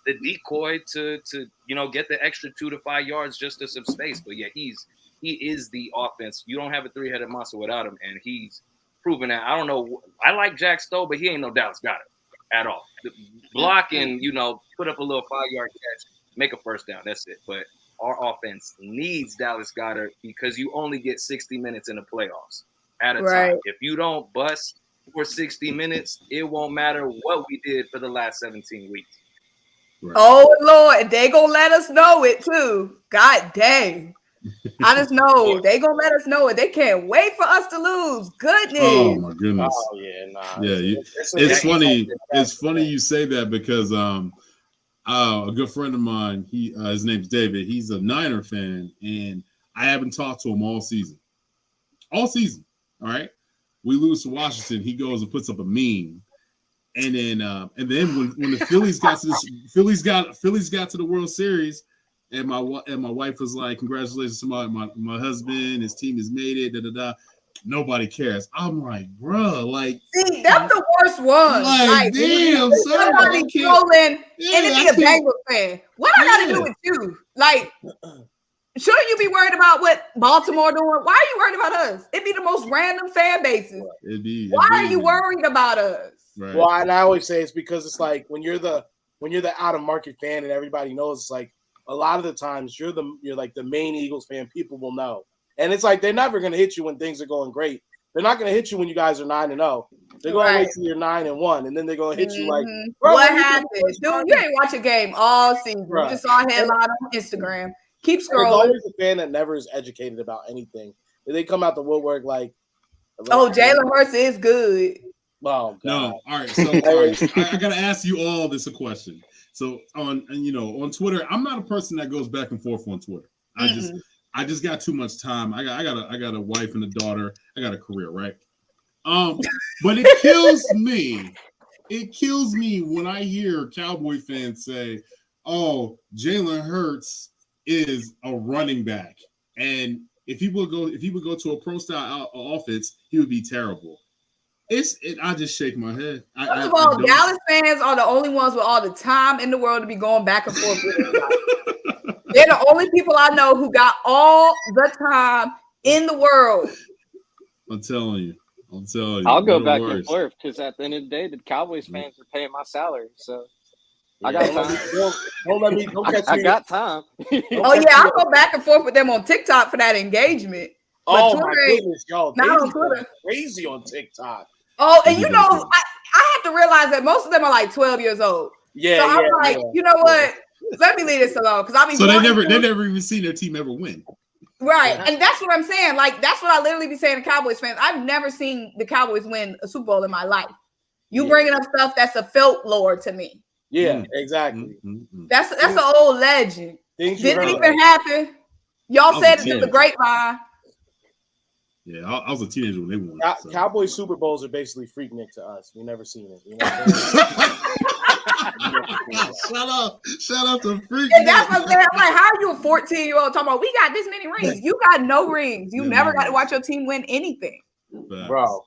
decoy to get the extra 2 to 5 yards just to some space. But yeah, he is the offense. You don't have a 3-headed monster without him, and he's proven that. I don't know. I like Jack Stowe, but he ain't no Dallas Goedert at all. Block and put up a little 5-yard catch, make a first down. That's it. But our offense needs Dallas Goedert because you only get 60 minutes in the playoffs at a time. If you don't bust for 60 minutes, it won't matter what we did for the last 17 weeks. Right. Oh Lord, they gonna let us know it too. God dang. I just know they gonna let us know it. They can't wait for us to lose. Goodness. Oh my goodness. Oh yeah, nah. Yeah, it's funny. It's funny you say that because a good friend of mine, his name's David. He's a Niner fan, and I haven't talked to him all season. All season. All right. We lose to Washington. He goes and puts up a meme. And then when the Phillies got to the World Series, and my wife was like, "Congratulations to my husband, his team has made it." Da da da. Nobody cares. I'm like, bro, like, see, that's the worst one. Like damn, somebody trolling, and it be a Bengals fan. What I got to do with you? Like, shouldn't you be worried about what Baltimore doing? Why are you worried about us? It'd be the most random fan bases. Why are you worried about us? Right. Well, and I always say it's because it's like when you're the out of market fan and everybody knows, it's like a lot of the times you're like the main Eagles fan. People will know, and it's like they're never going to hit you when things are going great. They're not going to hit you when you guys are 9-0. They're going to wait till you're 9-1, and then they're going to hit you like, what happened, dude? You ain't watch a game all season. You just saw a headline on Instagram. Keep scrolling. There's always a fan that never is educated about anything. They come out the woodwork like oh, Jalen Hurts is good. Oh, God. No, all right. So I gotta ask you all this a question. So on Twitter, I'm not a person that goes back and forth on Twitter. I just got too much time. I got a wife and a daughter. I got a career, right? But it kills me. It kills me when I hear Cowboy fans say, "Oh, Jalen Hurts is a running back, and if he would go to a pro style offense, he would be terrible." I just shake my head. First of all, Dallas fans are the only ones with all the time in the world to be going back and forth with it. They're the only people I know who got all the time in the world. I'm telling you. I'll go back and forth because at the end of the day, the Cowboys fans are paying my salary, so I got time. Don't catch me. I got time. Oh yeah, I'll go back and forth with them on TikTok for that engagement. Oh Twitter, my goodness, y'all! not on Twitter. Crazy on TikTok. Oh, and you know, I have to realize that most of them are like 12 years old. Yeah, so I'm like, you know what? Let me leave this alone because I mean, so they never even seen their team ever win. Right, and that's what I'm saying. Like that's what I literally be saying to Cowboys fans. I've never seen the Cowboys win a Super Bowl in my life. You bringing up stuff that's a folklore to me. Yeah, exactly. That's an old legend. Didn't even happen. Y'all said it through the grapevine. Yeah, I was a teenager when they won. So. Cowboys Super Bowls are basically Freaknik to us. We never seen it. You know Shout out to Freaknik. And that's what I'm saying. I'm like, how are you a 14-year-old talking about we got this many rings? You got no rings. You never got to watch your team win anything. Bro,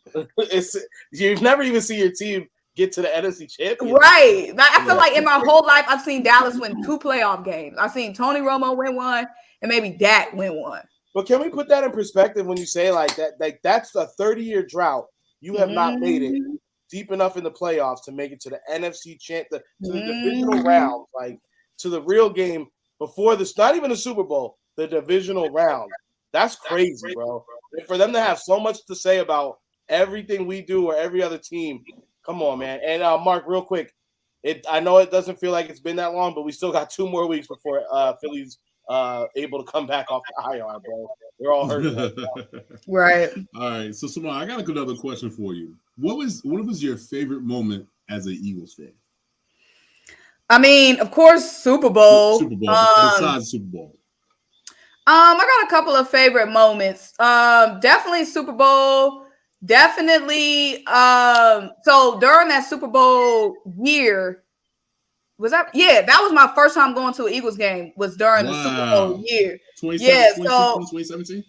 you've never even seen your team get to the NFC Championship. Right. Like, I feel like in my whole life, I've seen Dallas win 2 playoff games. I've seen Tony Romo win one and maybe Dak win one. But can we put that in perspective when you say like that? Like that's a 30-year drought. You have not made it deep enough in the playoffs to make it to the NFC to the divisional round, like to the real game before this. Not even the Super Bowl, the divisional round. That's crazy, bro. And for them to have so much to say about everything we do or every other team, come on, man. And Mark, real quick, I know it doesn't feel like it's been that long, but we still got 2 more weeks before Philly's able to come back off the IR, bro. They're all hurt. Right. All right. So, Symone, I got another question for you. What was your favorite moment as an Eagles fan? I mean, of course, Super Bowl. Super Bowl. Besides Super Bowl. I got a couple of favorite moments. Definitely Super Bowl. Definitely. So during that Super Bowl year, that was my first time going to an Eagles game was during the Super Bowl year. 2017?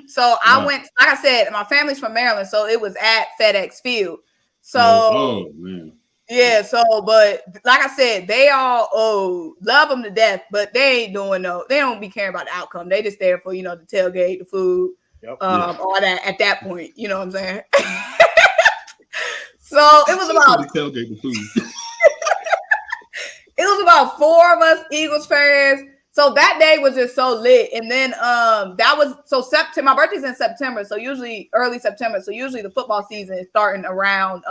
So I went, like I said, my family's from Maryland, so it was at FedEx Field. So man. Yeah, so but like I said, they all love them to death, but they ain't doing they don't be caring about the outcome. They just there for the tailgate, the food, all that at that point. You know what I'm saying? So it was about the tailgate, the food. It was about 4 of us Eagles fans. So that day was just so lit. And then that was September. My birthday's in September, so usually early September. So usually the football season is starting around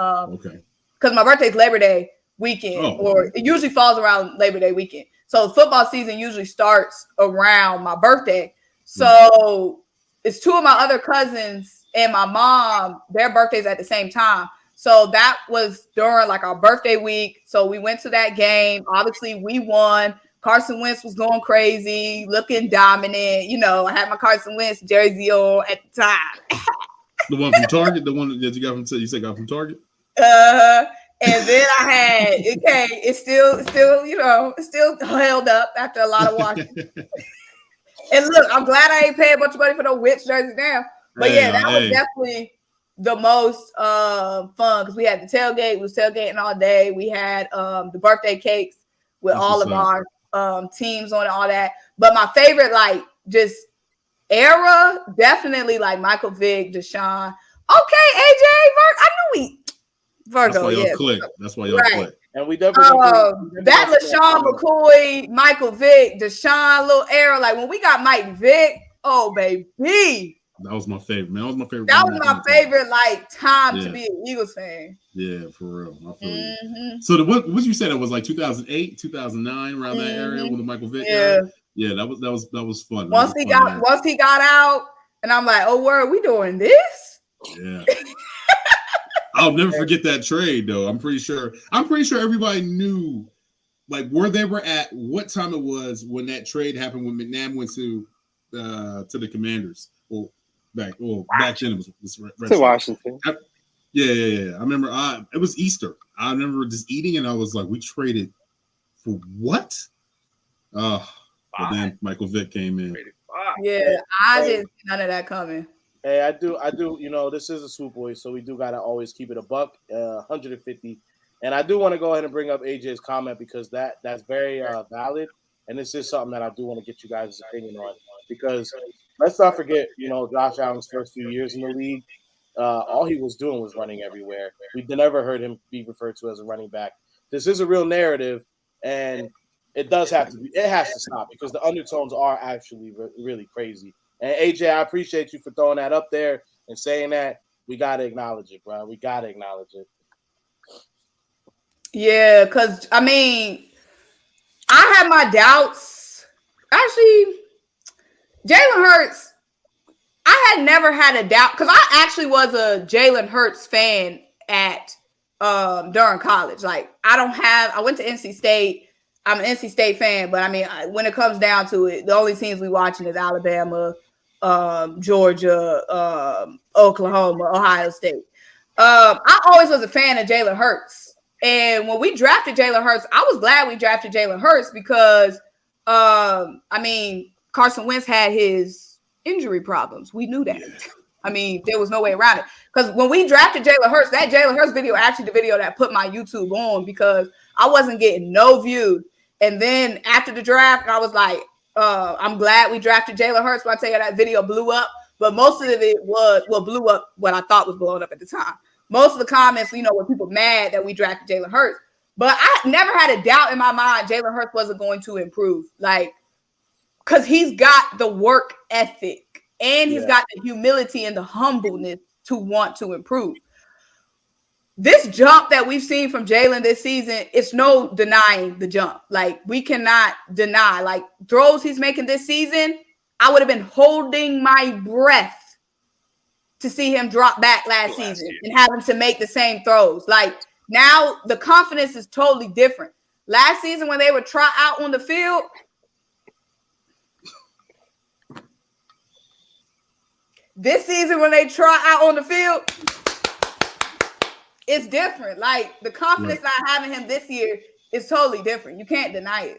because my birthday's Labor Day weekend, or it usually falls around Labor Day weekend. So football season usually starts around my birthday. So it's 2 of my other cousins and my mom, their birthdays at the same time. So that was during like our birthday week. So we went to that game. Obviously, we won. Carson Wentz was going crazy, looking dominant. I had my Carson Wentz jersey on at the time. The one from Target, the one that you got from Target. And then I had it's still held up after a lot of washing. And look, I'm glad I ain't paying a bunch of money for no Wentz jersey now. But that was definitely the most fun because we had the tailgate. We was tailgating all day. We had the birthday cakes with all of our teams on it, all that. But my favorite, like, just era, definitely like Michael Vick, Deshaun. Okay, AJ, I knew Virgo. That's why y'all click. That's why y'all click. And we definitely that LaShawn McCoy, Michael Vick, Deshaun, little era. Like when we got Mike Vick, oh baby. That was my favorite, man. That was my favorite. That was my favorite time to be an Eagles fan. Yeah, for real. I feel you. So what you said it was like 2008, 2009, around that area with the Michael Vick era? Yeah, that was fun. Once he got out, and I'm like, oh word, we doing this? Yeah. I'll never forget that trade though. I'm pretty sure everybody knew like where they were at, what time it was when that trade happened when McNabb went to the Commanders. Back then it was to Washington. Yeah. I remember it was Easter. I remember just eating and I was like, we traded for what? But then Michael Vick came in. Yeah, I didn't see none of that coming. Hey, I do. You know, this is a Swoop Boys, so we do gotta always keep it a buck, 150. And I do want to go ahead and bring up AJ's comment because that's very valid, and this is something that I do want to get you guys' opinion on because let's not forget, you know, Josh Allen's first few years in the league, all he was doing was running everywhere. We never heard him be referred to as a running back. This is a real narrative, and it has to stop because the undertones are actually really crazy. And AJ, I appreciate you for throwing that up there and saying that. We got to acknowledge it, bro. We got to acknowledge it. Yeah, because, I mean, I had my doubts. Actually, Jalen Hurts, I had never had a doubt because I actually was a Jalen Hurts fan during college. Like, I went to NC State. I'm an NC State fan, but I mean, when it comes down to it, the only teams we watching is Alabama, Georgia, Oklahoma, Ohio State. I always was a fan of Jalen Hurts. And when we drafted Jalen Hurts, I was glad we drafted Jalen Hurts because, I mean, Carson Wentz had his injury problems. We knew that. Yeah. I mean, there was no way around it. Because when we drafted Jalen Hurts, that Jalen Hurts video, actually the video that put my YouTube on because I wasn't getting no views. And then after the draft, I was like, I'm glad we drafted Jalen Hurts. When I tell you that video blew up, but most of it blew up what I thought was blowing up at the time. Most of the comments, you know, were people mad that we drafted Jalen Hurts. But I never had a doubt in my mind Jalen Hurts wasn't going to improve. Like, because he's got the work ethic and he's got the humility and the humbleness to want to improve. This jump that we've seen from Jalen this season, it's no denying the jump. Like, we cannot deny. Like, throws he's making this season, I would have been holding my breath to see him drop back last season and having to make the same throws. Like, now the confidence is totally different. Last season when they would trot out on the field, this season when they trot out on the field, it's different. Like, the confidence I have in him this year is totally different. You can't deny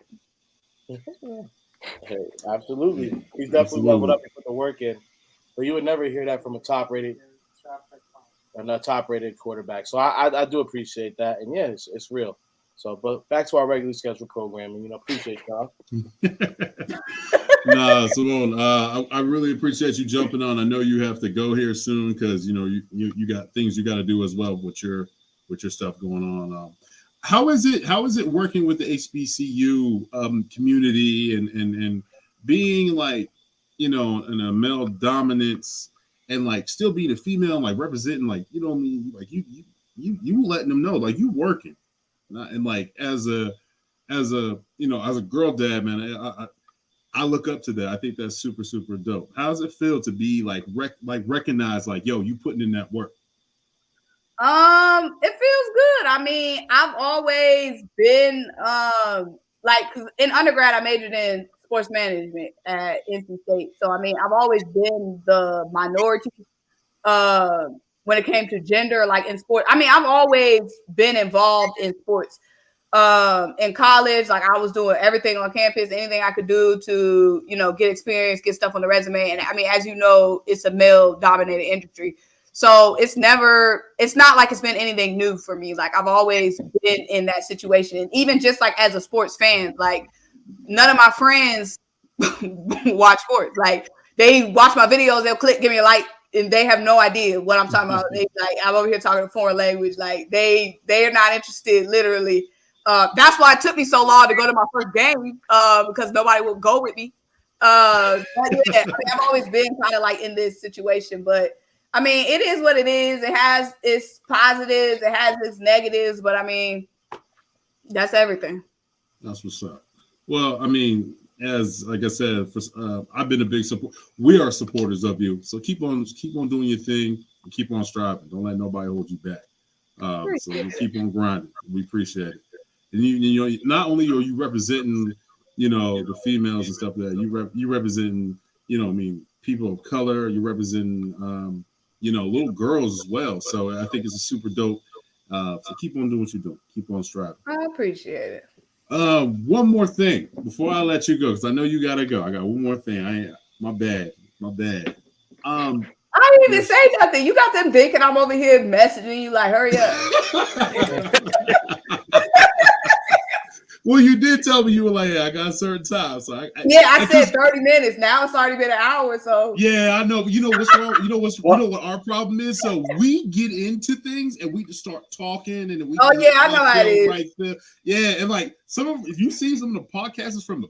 it. Hey, absolutely. He's definitely leveled up and put the work in. But you would never hear that from a top-rated quarterback. So I do appreciate that. And, yeah, it's real. So, but back to our regularly scheduled programming. You know, appreciate y'all. Nah, Symone, I really appreciate you jumping on. I know you have to go here soon because, you know, you got things you got to do as well with your stuff going on. How is it working with the HBCU community and being like, you know, in a male dominance and like still being a female and like representing, like, you know what I mean? Like you letting them know, like, you working. And like as a you know, as a girl dad, man, I look up to that. I think that's super, super dope. How does it feel to be like recognized, like, yo, you putting in that work? It feels good. I mean, I've always been like, in undergrad, I majored in sports management at NC State. So I mean, I've always been the minority when it came to gender, like in sport. I mean, I've always been involved in sports. In college, like, I was doing everything on campus, anything I could do to, you know, get experience, get stuff on the resume. And I mean, as you know, it's a male dominated industry. So it's not like it's been anything new for me. Like, I've always been in that situation. And even just like as a sports fan, like, none of my friends watch sports. Like, they watch my videos, they'll click, give me a like, and they have no idea what I'm talking about. They like, I'm over here talking a foreign language. Like, they are not interested, literally. That's why it took me so long to go to my first game because nobody would go with me. But yeah, I mean, I've always been kind of like in this situation, but I mean, it is what it is. It has its positives, it has its negatives, but I mean, that's everything. That's what's up. Well, I mean, as like I said, I've been a big support. We are supporters of you, so keep on doing your thing and keep on striving. Don't let nobody hold you back. So we keep on grinding. We appreciate it. And you know, not only are you representing, you know, the females and stuff that you representing, you know, I mean, people of color. You're representing, you know, little girls as well. So I think it's a super dope. So keep on doing what you're doing. Keep on striving. I appreciate it. One more thing before I let you go, because I know you gotta go. I got one more thing. My bad. I didn't even say nothing. You got them thinking I'm over here messaging you like, hurry up. Well, you did tell me you were like, yeah, I got a certain time. So I said 30 minutes. Now it's already been an hour. So yeah, I know. But you know what's wrong? You know what our problem is? So we get into things and we just start talking and we. Oh yeah, I know how it is. Right there. Yeah, and like if you see some of the podcasts from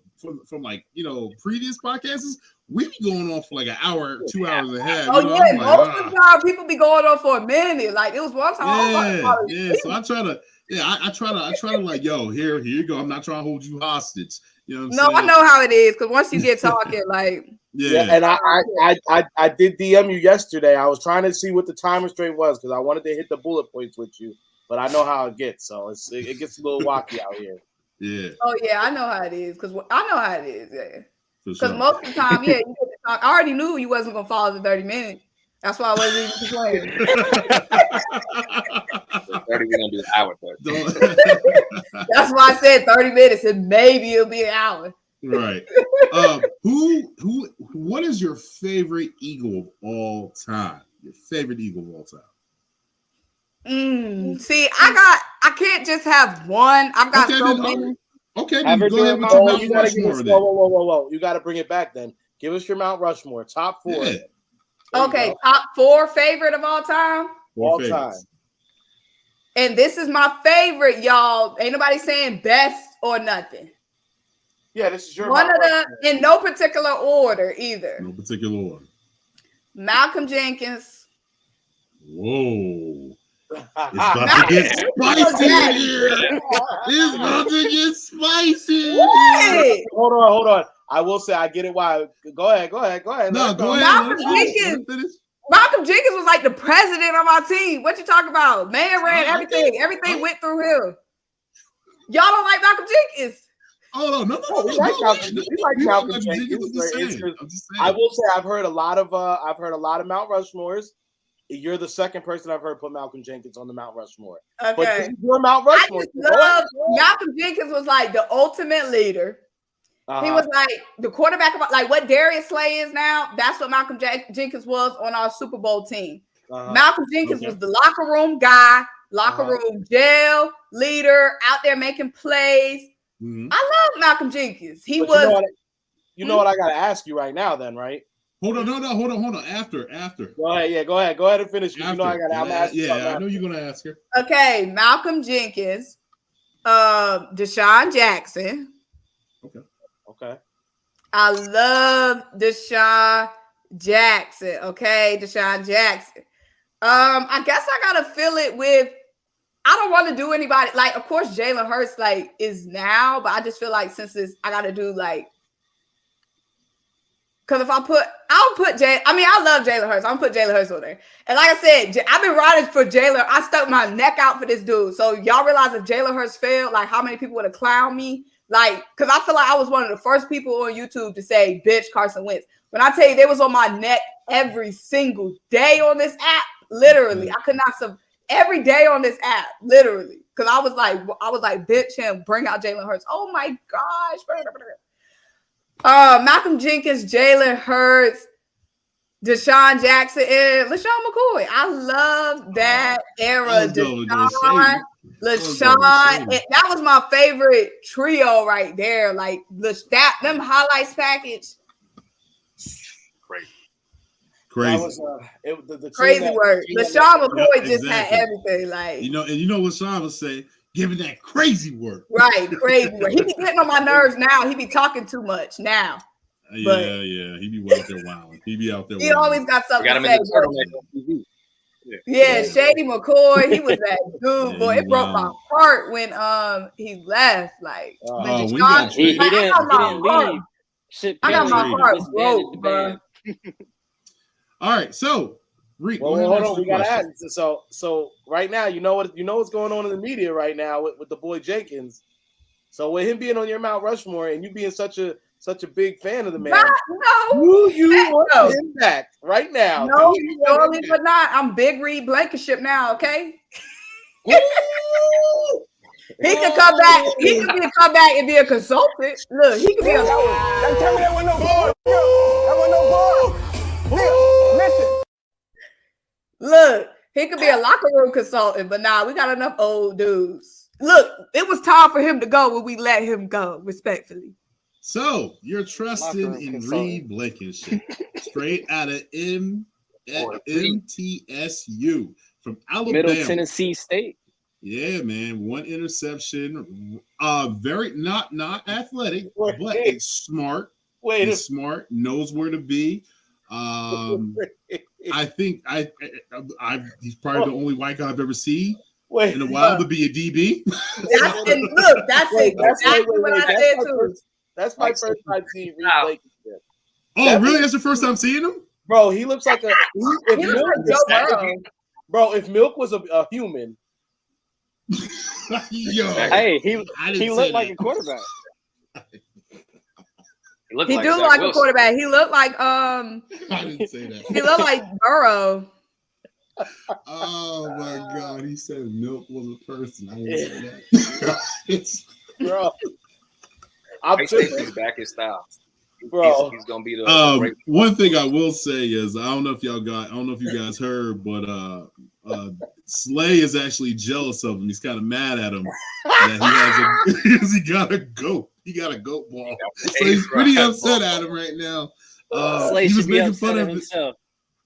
like, you know, previous podcasts, we be going on for like an hour, 2 hours and a half. Oh yeah, most of the time people be going on for a minute. Like it was one time. Yeah. So I try to. Yeah, I try to like, yo, here you go. I'm not trying to hold you hostage. You know what I'm saying? I know how it is because once you get talking, like yeah. And I did DM you yesterday. I was trying to see what the time restraint was because I wanted to hit the bullet points with you, but I know how it gets. So it gets a little wacky out here. Yeah. Oh yeah, I know how it is because I know how it is. Yeah. Because sure. most of the time, yeah, you get to talk. I already knew you wasn't gonna follow the 30 minutes. That's why I wasn't even playing. 30, we're gonna do an hour 30. That's why I said 30 minutes and maybe it'll be an hour. Right. What is your favorite Eagle of all time? Your favorite Eagle of all time? See, I can't just have one. I've got so many. Okay, go ahead with your Mount Rushmore. Whoa. You gotta bring it back then. Give us your Mount Rushmore. Top 4. Yeah. Okay, top 4 favorite of all time? All time. And this is my favorite, y'all. Ain't nobody saying best or nothing. Yeah, this is your one of the in no particular order either. No particular order. Malcolm Jenkins. Whoa. It's about to get spicy here. It's about to get spicy. What? Hold on. I will say I get it why. Go ahead. No, go ahead. Malcolm Jenkins was like the president of our team. What you talking about? Man ran everything. Everything went through him. Y'all don't like Malcolm Jenkins? Oh no. We like Malcolm Jenkins. I will say I've heard a lot of Mount Rushmores. You're the second person I've heard put Malcolm Jenkins on the Mount Rushmore. Okay. But you're Mount Rushmore. I just love Malcolm Jenkins was like the ultimate leader. He was like the quarterback of like what Darius Slay is now. That's what Malcolm Jenkins was on our Super Bowl team. Malcolm Jenkins was the locker room guy, room jail leader, out there making plays. I love Malcolm Jenkins. He was. You know what I got to ask you right now, then, right? Hold on. After. Go ahead and finish. You know I got to ask. Yeah, I know you're gonna ask her. Okay, Malcolm Jenkins, Deshaun Jackson. Okay. I love Deshaun Jackson. Okay, Deshaun Jackson. I guess I gotta fill it with. I don't want to do anybody like. Of course, Jalen Hurts like is now, but I just feel like since I gotta do like. Because if I'll put I love Jalen Hurts. I'm gonna put Jalen Hurts on there. And like I said, I've been riding for Jalen. I stuck my neck out for this dude. So y'all realize if Jalen Hurts failed, like how many people would have clowned me? Like, because I feel like I was one of the first people on YouTube to say, bitch, Carson Wentz. When I tell you, they was on my neck every single day on this app. Literally. I could not every day on this app. Literally. Because I was like, bitch him, bring out Jalen Hurts. Oh my gosh. Malcolm Jenkins, Jalen Hurts, Deshaun Jackson, and LaShawn McCoy. I love that era. LaShawn, that was my favorite trio right there. Like them highlights package. Crazy. That was the crazy word. LaShawn McCoy just had everything. Like you know what Sean would say. giving that crazy work. Right, crazy work. He be getting on my nerves now. He be talking too much now. But Yeah. He be out there wilding. He be out there. he always got something Got him to in say. the turtleneck on TV. Yeah, Shady McCoy, he was that dude, Yeah, boy. It broke my heart when he left. Like, when we got he like, didn't leave. I got my heart disbanded the broke, bro. band. All right, so Reek, Well, hold on, we gotta add. So right now, you know what's going on in the media right now with the boy Jenkins. So with him being on your Mount Rushmore and you being such a big fan of the man, do you want him back right now? No, surely but not. I'm Big Reed Blankenship now, okay? He could come back. He could come back and be a consultant. Look, he could be a. Tell me that was no bar. That was no bar. Listen. Look, he could be a locker room consultant, but nah, we got enough old dudes. Look, it was time for him to go when we let him go, respectfully. So you're trusting in Reed Blankenship, straight out of MTSU from Alabama, Middle Tennessee State. Yeah, man, 1 interception. Very not athletic, but it's smart. He's smart, knows where to be. I think he's probably the only white guy I've ever seen in a while to be a DB. That's exactly what I said too. That's my first time seeing Reed Blankenship. Oh, really? That's the first time seeing him? Bro, he looks like if Milk was a human. Yo, hey, he looked like a quarterback. He do like a quarterback. He looked like I didn't say that. He looked like Burrow. Oh my God, he said Milk was a person. I didn't say that. Bro, I'm taking back his style. Bro, he's gonna be the one thing I will say is I don't know if you guys heard, but Slay is actually jealous of him. He's kind of mad at him that he got a goat. He got a goat ball, so he's pretty upset at him right now. He was making fun of himself.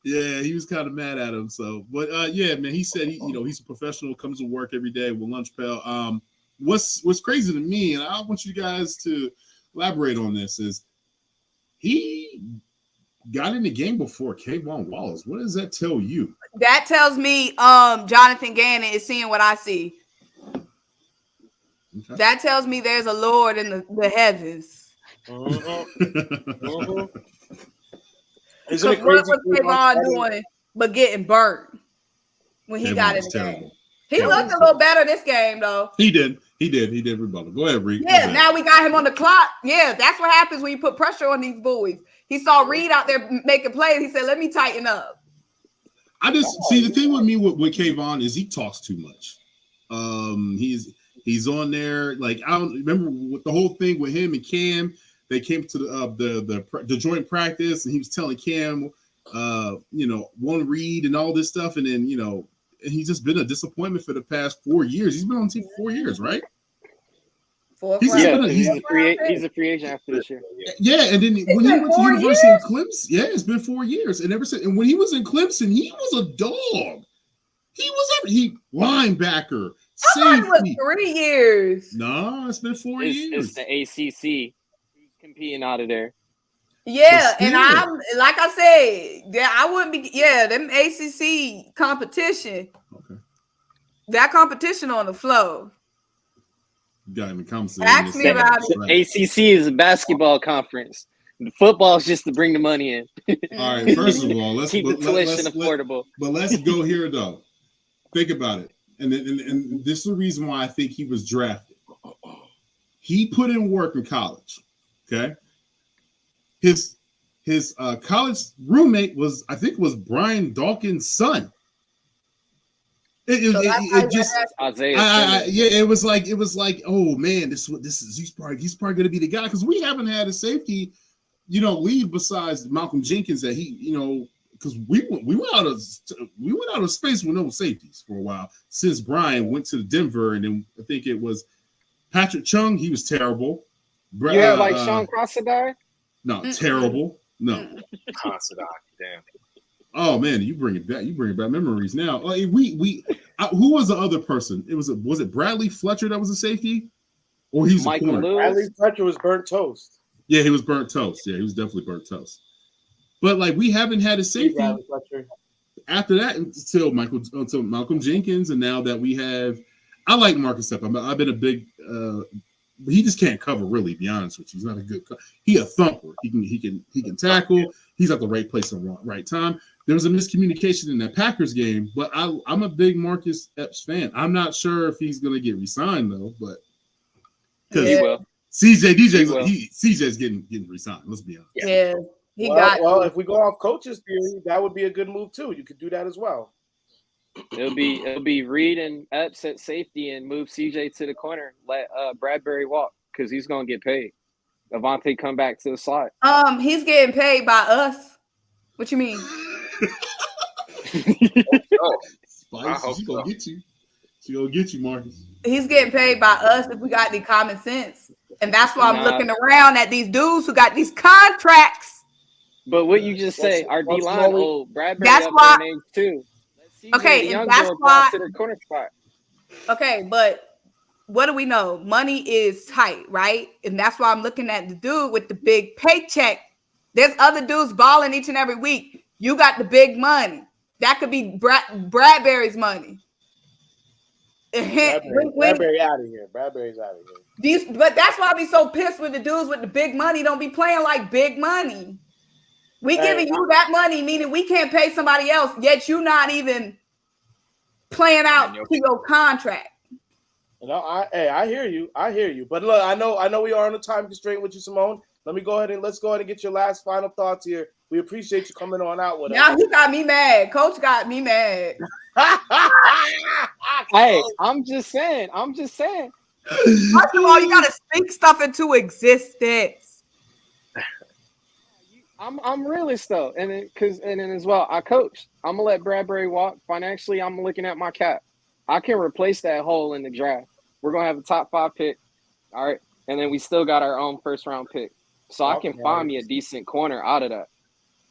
Yeah, he was kind of mad at him. So, but yeah, man, he said he's a professional, comes to work every day with lunch pail. What's crazy to me, and I want you guys to elaborate on this, is he got in the game before Kayvon Wallace. What does that tell you? That tells me Jonathan Gannon is seeing what I see. Okay. That tells me there's a Lord in the heavens. What was Kayvon doing but getting burnt when he got in the game? He looked a little better this game, though. He did rebuttal. Go ahead, Reed. Yeah, now we got him on the clock. Yeah, that's what happens when you put pressure on these boys. He saw Reed out there making plays. He said, let me tighten up. I just see the thing with me with Kayvon is he talks too much. He's on there. Like, I don't remember what the whole thing with him and Cam. They came to the joint practice and he was telling Cam, one read and all this stuff. And then, and he's just been a disappointment for the past 4 years. He's been on the team for 4 years, right? He's a free agent after this year. Yeah, and then when he went to University of Clemson, it's been 4 years. And ever since, and when he was in Clemson, he was a dog. He linebacker, safety. It was 3 years. No, it's been 4 years. It's the ACC. He's competing out of there. Yeah, and I'm like I said, I wouldn't be. Yeah, them ACC competition. Okay. That competition on the floor. Got him in conversation. Ask me about it. Right. ACC is a basketball conference. The football is just to bring the money in. All right. First of all, let's keep the tuition affordable. But let's go here though. Think about it, and this is the reason why I think he was drafted. He put in work in college. Okay. His college roommate was Brian Dawkins' son. It was like, oh man, he's probably going to be the guy, because we haven't had a safety, lead besides Malcolm Jenkins that because we went out of space with no safeties for a while since Brian went to Denver, and then I think it was Patrick Chung. He was terrible. Like Sean Crossadar? No, terrible. No. Crossadar, damn. Oh man, you bring it back. You bring back memories now. Who was the other person? Was it Bradley Fletcher that was a safety, or he was a corner? Bradley Fletcher was burnt toast. Yeah, he was burnt toast. Yeah, he was definitely burnt toast. But like we haven't had a safety after that until Malcolm Jenkins, and now that we have, I like Marcus Step. I've been a big. He just can't cover, really. To be honest with you, he's not a good. He a thumper. He can tackle. He's at the right place at the right time. There was a miscommunication in that Packers game, but I'm a big Marcus Epps fan. I'm not sure if he's going to get re-signed though, but because CJ's getting re-signed. Let's be honest. Yeah, well, if we go off coach's theory, that would be a good move too. You could do that as well. It'll be Reed and Epps at safety and move CJ to the corner. Let Bradbury walk because he's gonna get paid. Avante come back to the slot. He's getting paid by us. What you mean? Spicy, she gonna get you. She gonna get you, Marcus. He's getting paid by us if we got any common sense, and that's why I'm looking around at these dudes who got these contracts. But what you just say, our D line old Bradbury. That's why. Name too. Okay, and that's why. To the corner spot. Okay, but what do we know? Money is tight, right? And that's why I'm looking at the dude with the big paycheck. There's other dudes balling each and every week. You got the big money. That could be Bradbury's money. Bradbury out of here. Bradbury's out of here. But that's why I be so pissed with the dudes with the big money. Don't be playing like big money. We giving you that money, meaning we can't pay somebody else, yet you not even playing out to your contract. I hear you. But look, I know we are on a time constraint with you, Symone. Let's go ahead and get your last final thoughts here. We appreciate you coming on out with us. Now he got me mad. Coach got me mad. Hey, I'm just saying. First of all, you gotta speak stuff into existence. I'm realist though, and then as well, I coach. I'm gonna let Bradbury walk. Financially, I'm looking at my cap. I can replace that hole in the draft. We're gonna have a top 5 pick, all right, and then we still got our own first round pick. So I can find me a decent corner out of that.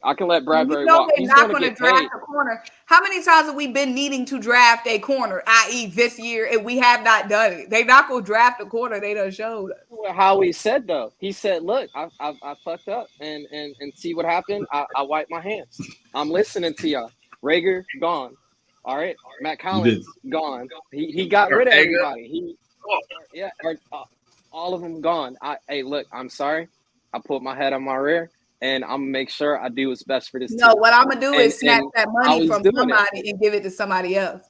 I can let Bradbury walk. He's not going to draft a corner. How many times have we been needing to draft a corner, i.e. this year, and we have not done it? They not going to draft a corner. They done showed us. How he said, though. He said, look, I fucked up and see what happened. I wiped my hands. I'm listening to y'all. Rager, gone. All right. Matt Collins, gone. He got rid of everybody. All of them gone. Hey, look, I'm sorry. I put my head on my rear. And I'm gonna make sure I do what's best for this team. No, what I'm gonna do is snatch that money from somebody and give it to somebody else.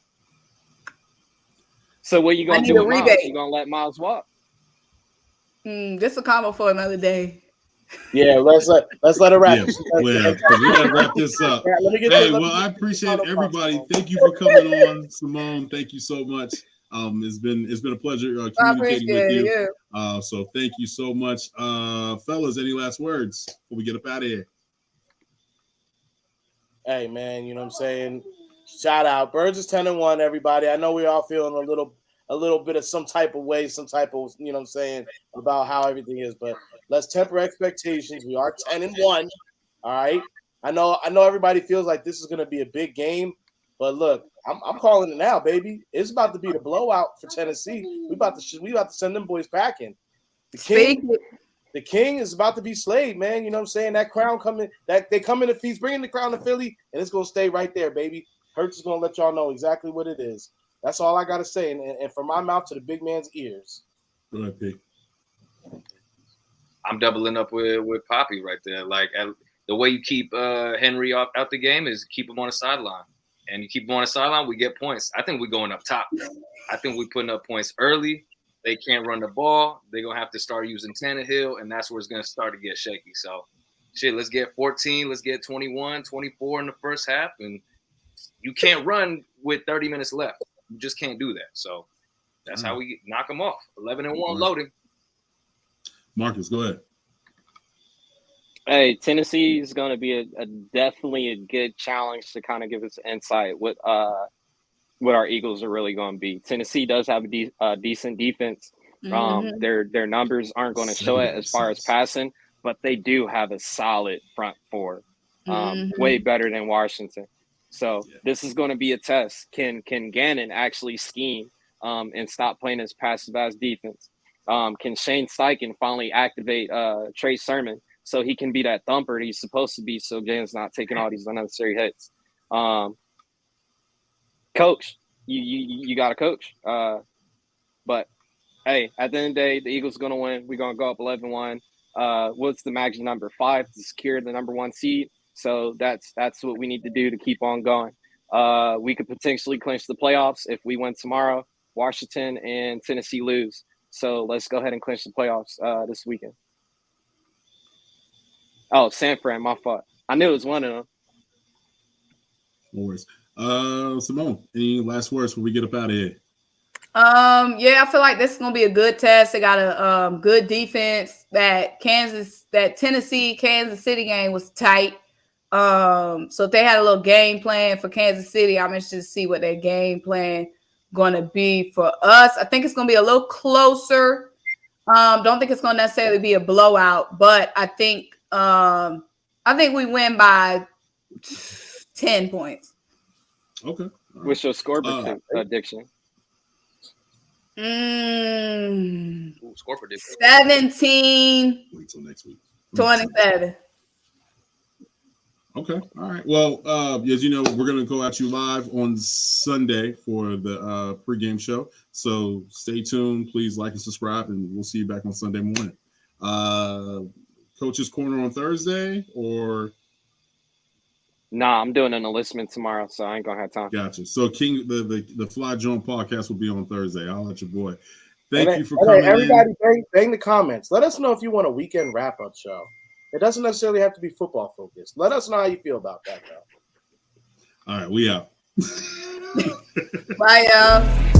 So what you gonna do with Miles? You gonna let Miles walk? This a combo for another day. Yeah, let's let it wrap. Yeah, we gotta wrap this up. I appreciate everybody. Thank you for coming on, Symone. Thank you so much. It's been a pleasure communicating with you. So thank you so much, fellas. Any last words before we get up out of here? Hey man, you know what I'm saying? Shout out, Birds is 10-1. Everybody, I know we all feeling a little bit of some type of way, some type of you know what I'm saying about how everything is, but let's temper expectations. We are 10-1. All right. I know everybody feels like this is going to be a big game, but look. I'm calling it now, baby. It's about to be the blowout for Tennessee. We about to send them boys packing. The king is about to be slayed, man. You know what I'm saying? That crown coming, that they come in the feast, bringing the crown to Philly, and it's gonna stay right there, baby. Hurts is gonna let y'all know exactly what it is. That's all I gotta say, and from my mouth to the big man's ears. Go ahead, Pete. I'm doubling up with Poppy right there. Like the way you keep Henry out the game is keep him on the sideline. And you keep them on the sideline, we get points. I think we're going up top. I think we're putting up points early. They can't run the ball. They're going to have to start using Tannehill, and that's where it's going to start to get shaky. So, let's get 14. Let's get 21, 24 in the first half. And you can't run with 30 minutes left. You just can't do that. So, that's how we knock them off. 11-1 loading. Marcus, go ahead. Hey, Tennessee is going to be definitely a good challenge to kind of give us insight what our Eagles are really going to be. Tennessee does have a decent defense. Their numbers aren't going to show it as far as passing, but they do have a solid front four, way better than Washington. So this is going to be a test. Can Gannon actually scheme and stop playing his passive ass defense? Can Shane Steichen finally activate Trey Sermon so he can be that thumper he's supposed to be, so Jalen's not taking all these unnecessary hits? Coach, you got to coach. But hey, at the end of the day, the Eagles are going to win. We're going to go up 11-1. What's the magic number? 5 to secure the number 1 seed. So that's what we need to do to keep on going. We could potentially clinch the playoffs if we win tomorrow. Washington and Tennessee lose. So let's go ahead and clinch the playoffs this weekend. Oh, San Fran, my fault. I knew it was one of them. No worries. Symone, any last words before we get up out of here? Yeah, I feel like this is gonna be a good test. They got a good defense. That Tennessee Kansas City game was tight. So if they had a little game plan for Kansas City, I'm interested to see what their game plan gonna be for us. I think it's gonna be a little closer. Don't think it's gonna necessarily be a blowout, but I think we win by 10 points. Okay. What's your score prediction? Score prediction. 17. Wait till next week. 27. Okay. All right. Well, as you know, we're going to go at you live on Sunday for the pregame show. So stay tuned. Please like and subscribe, and we'll see you back on Sunday morning. Coach's Corner on Thursday, or? Nah, I'm doing an enlistment tomorrow, so I ain't going to have time. Gotcha. So King, the Fly Joint podcast will be on Thursday. I'll let your boy. Thank you for coming everybody in. Bang the comments. Let us know if you want a weekend wrap-up show. It doesn't necessarily have to be football focused. Let us know how you feel about that, though. All right, we out. Bye, y'all.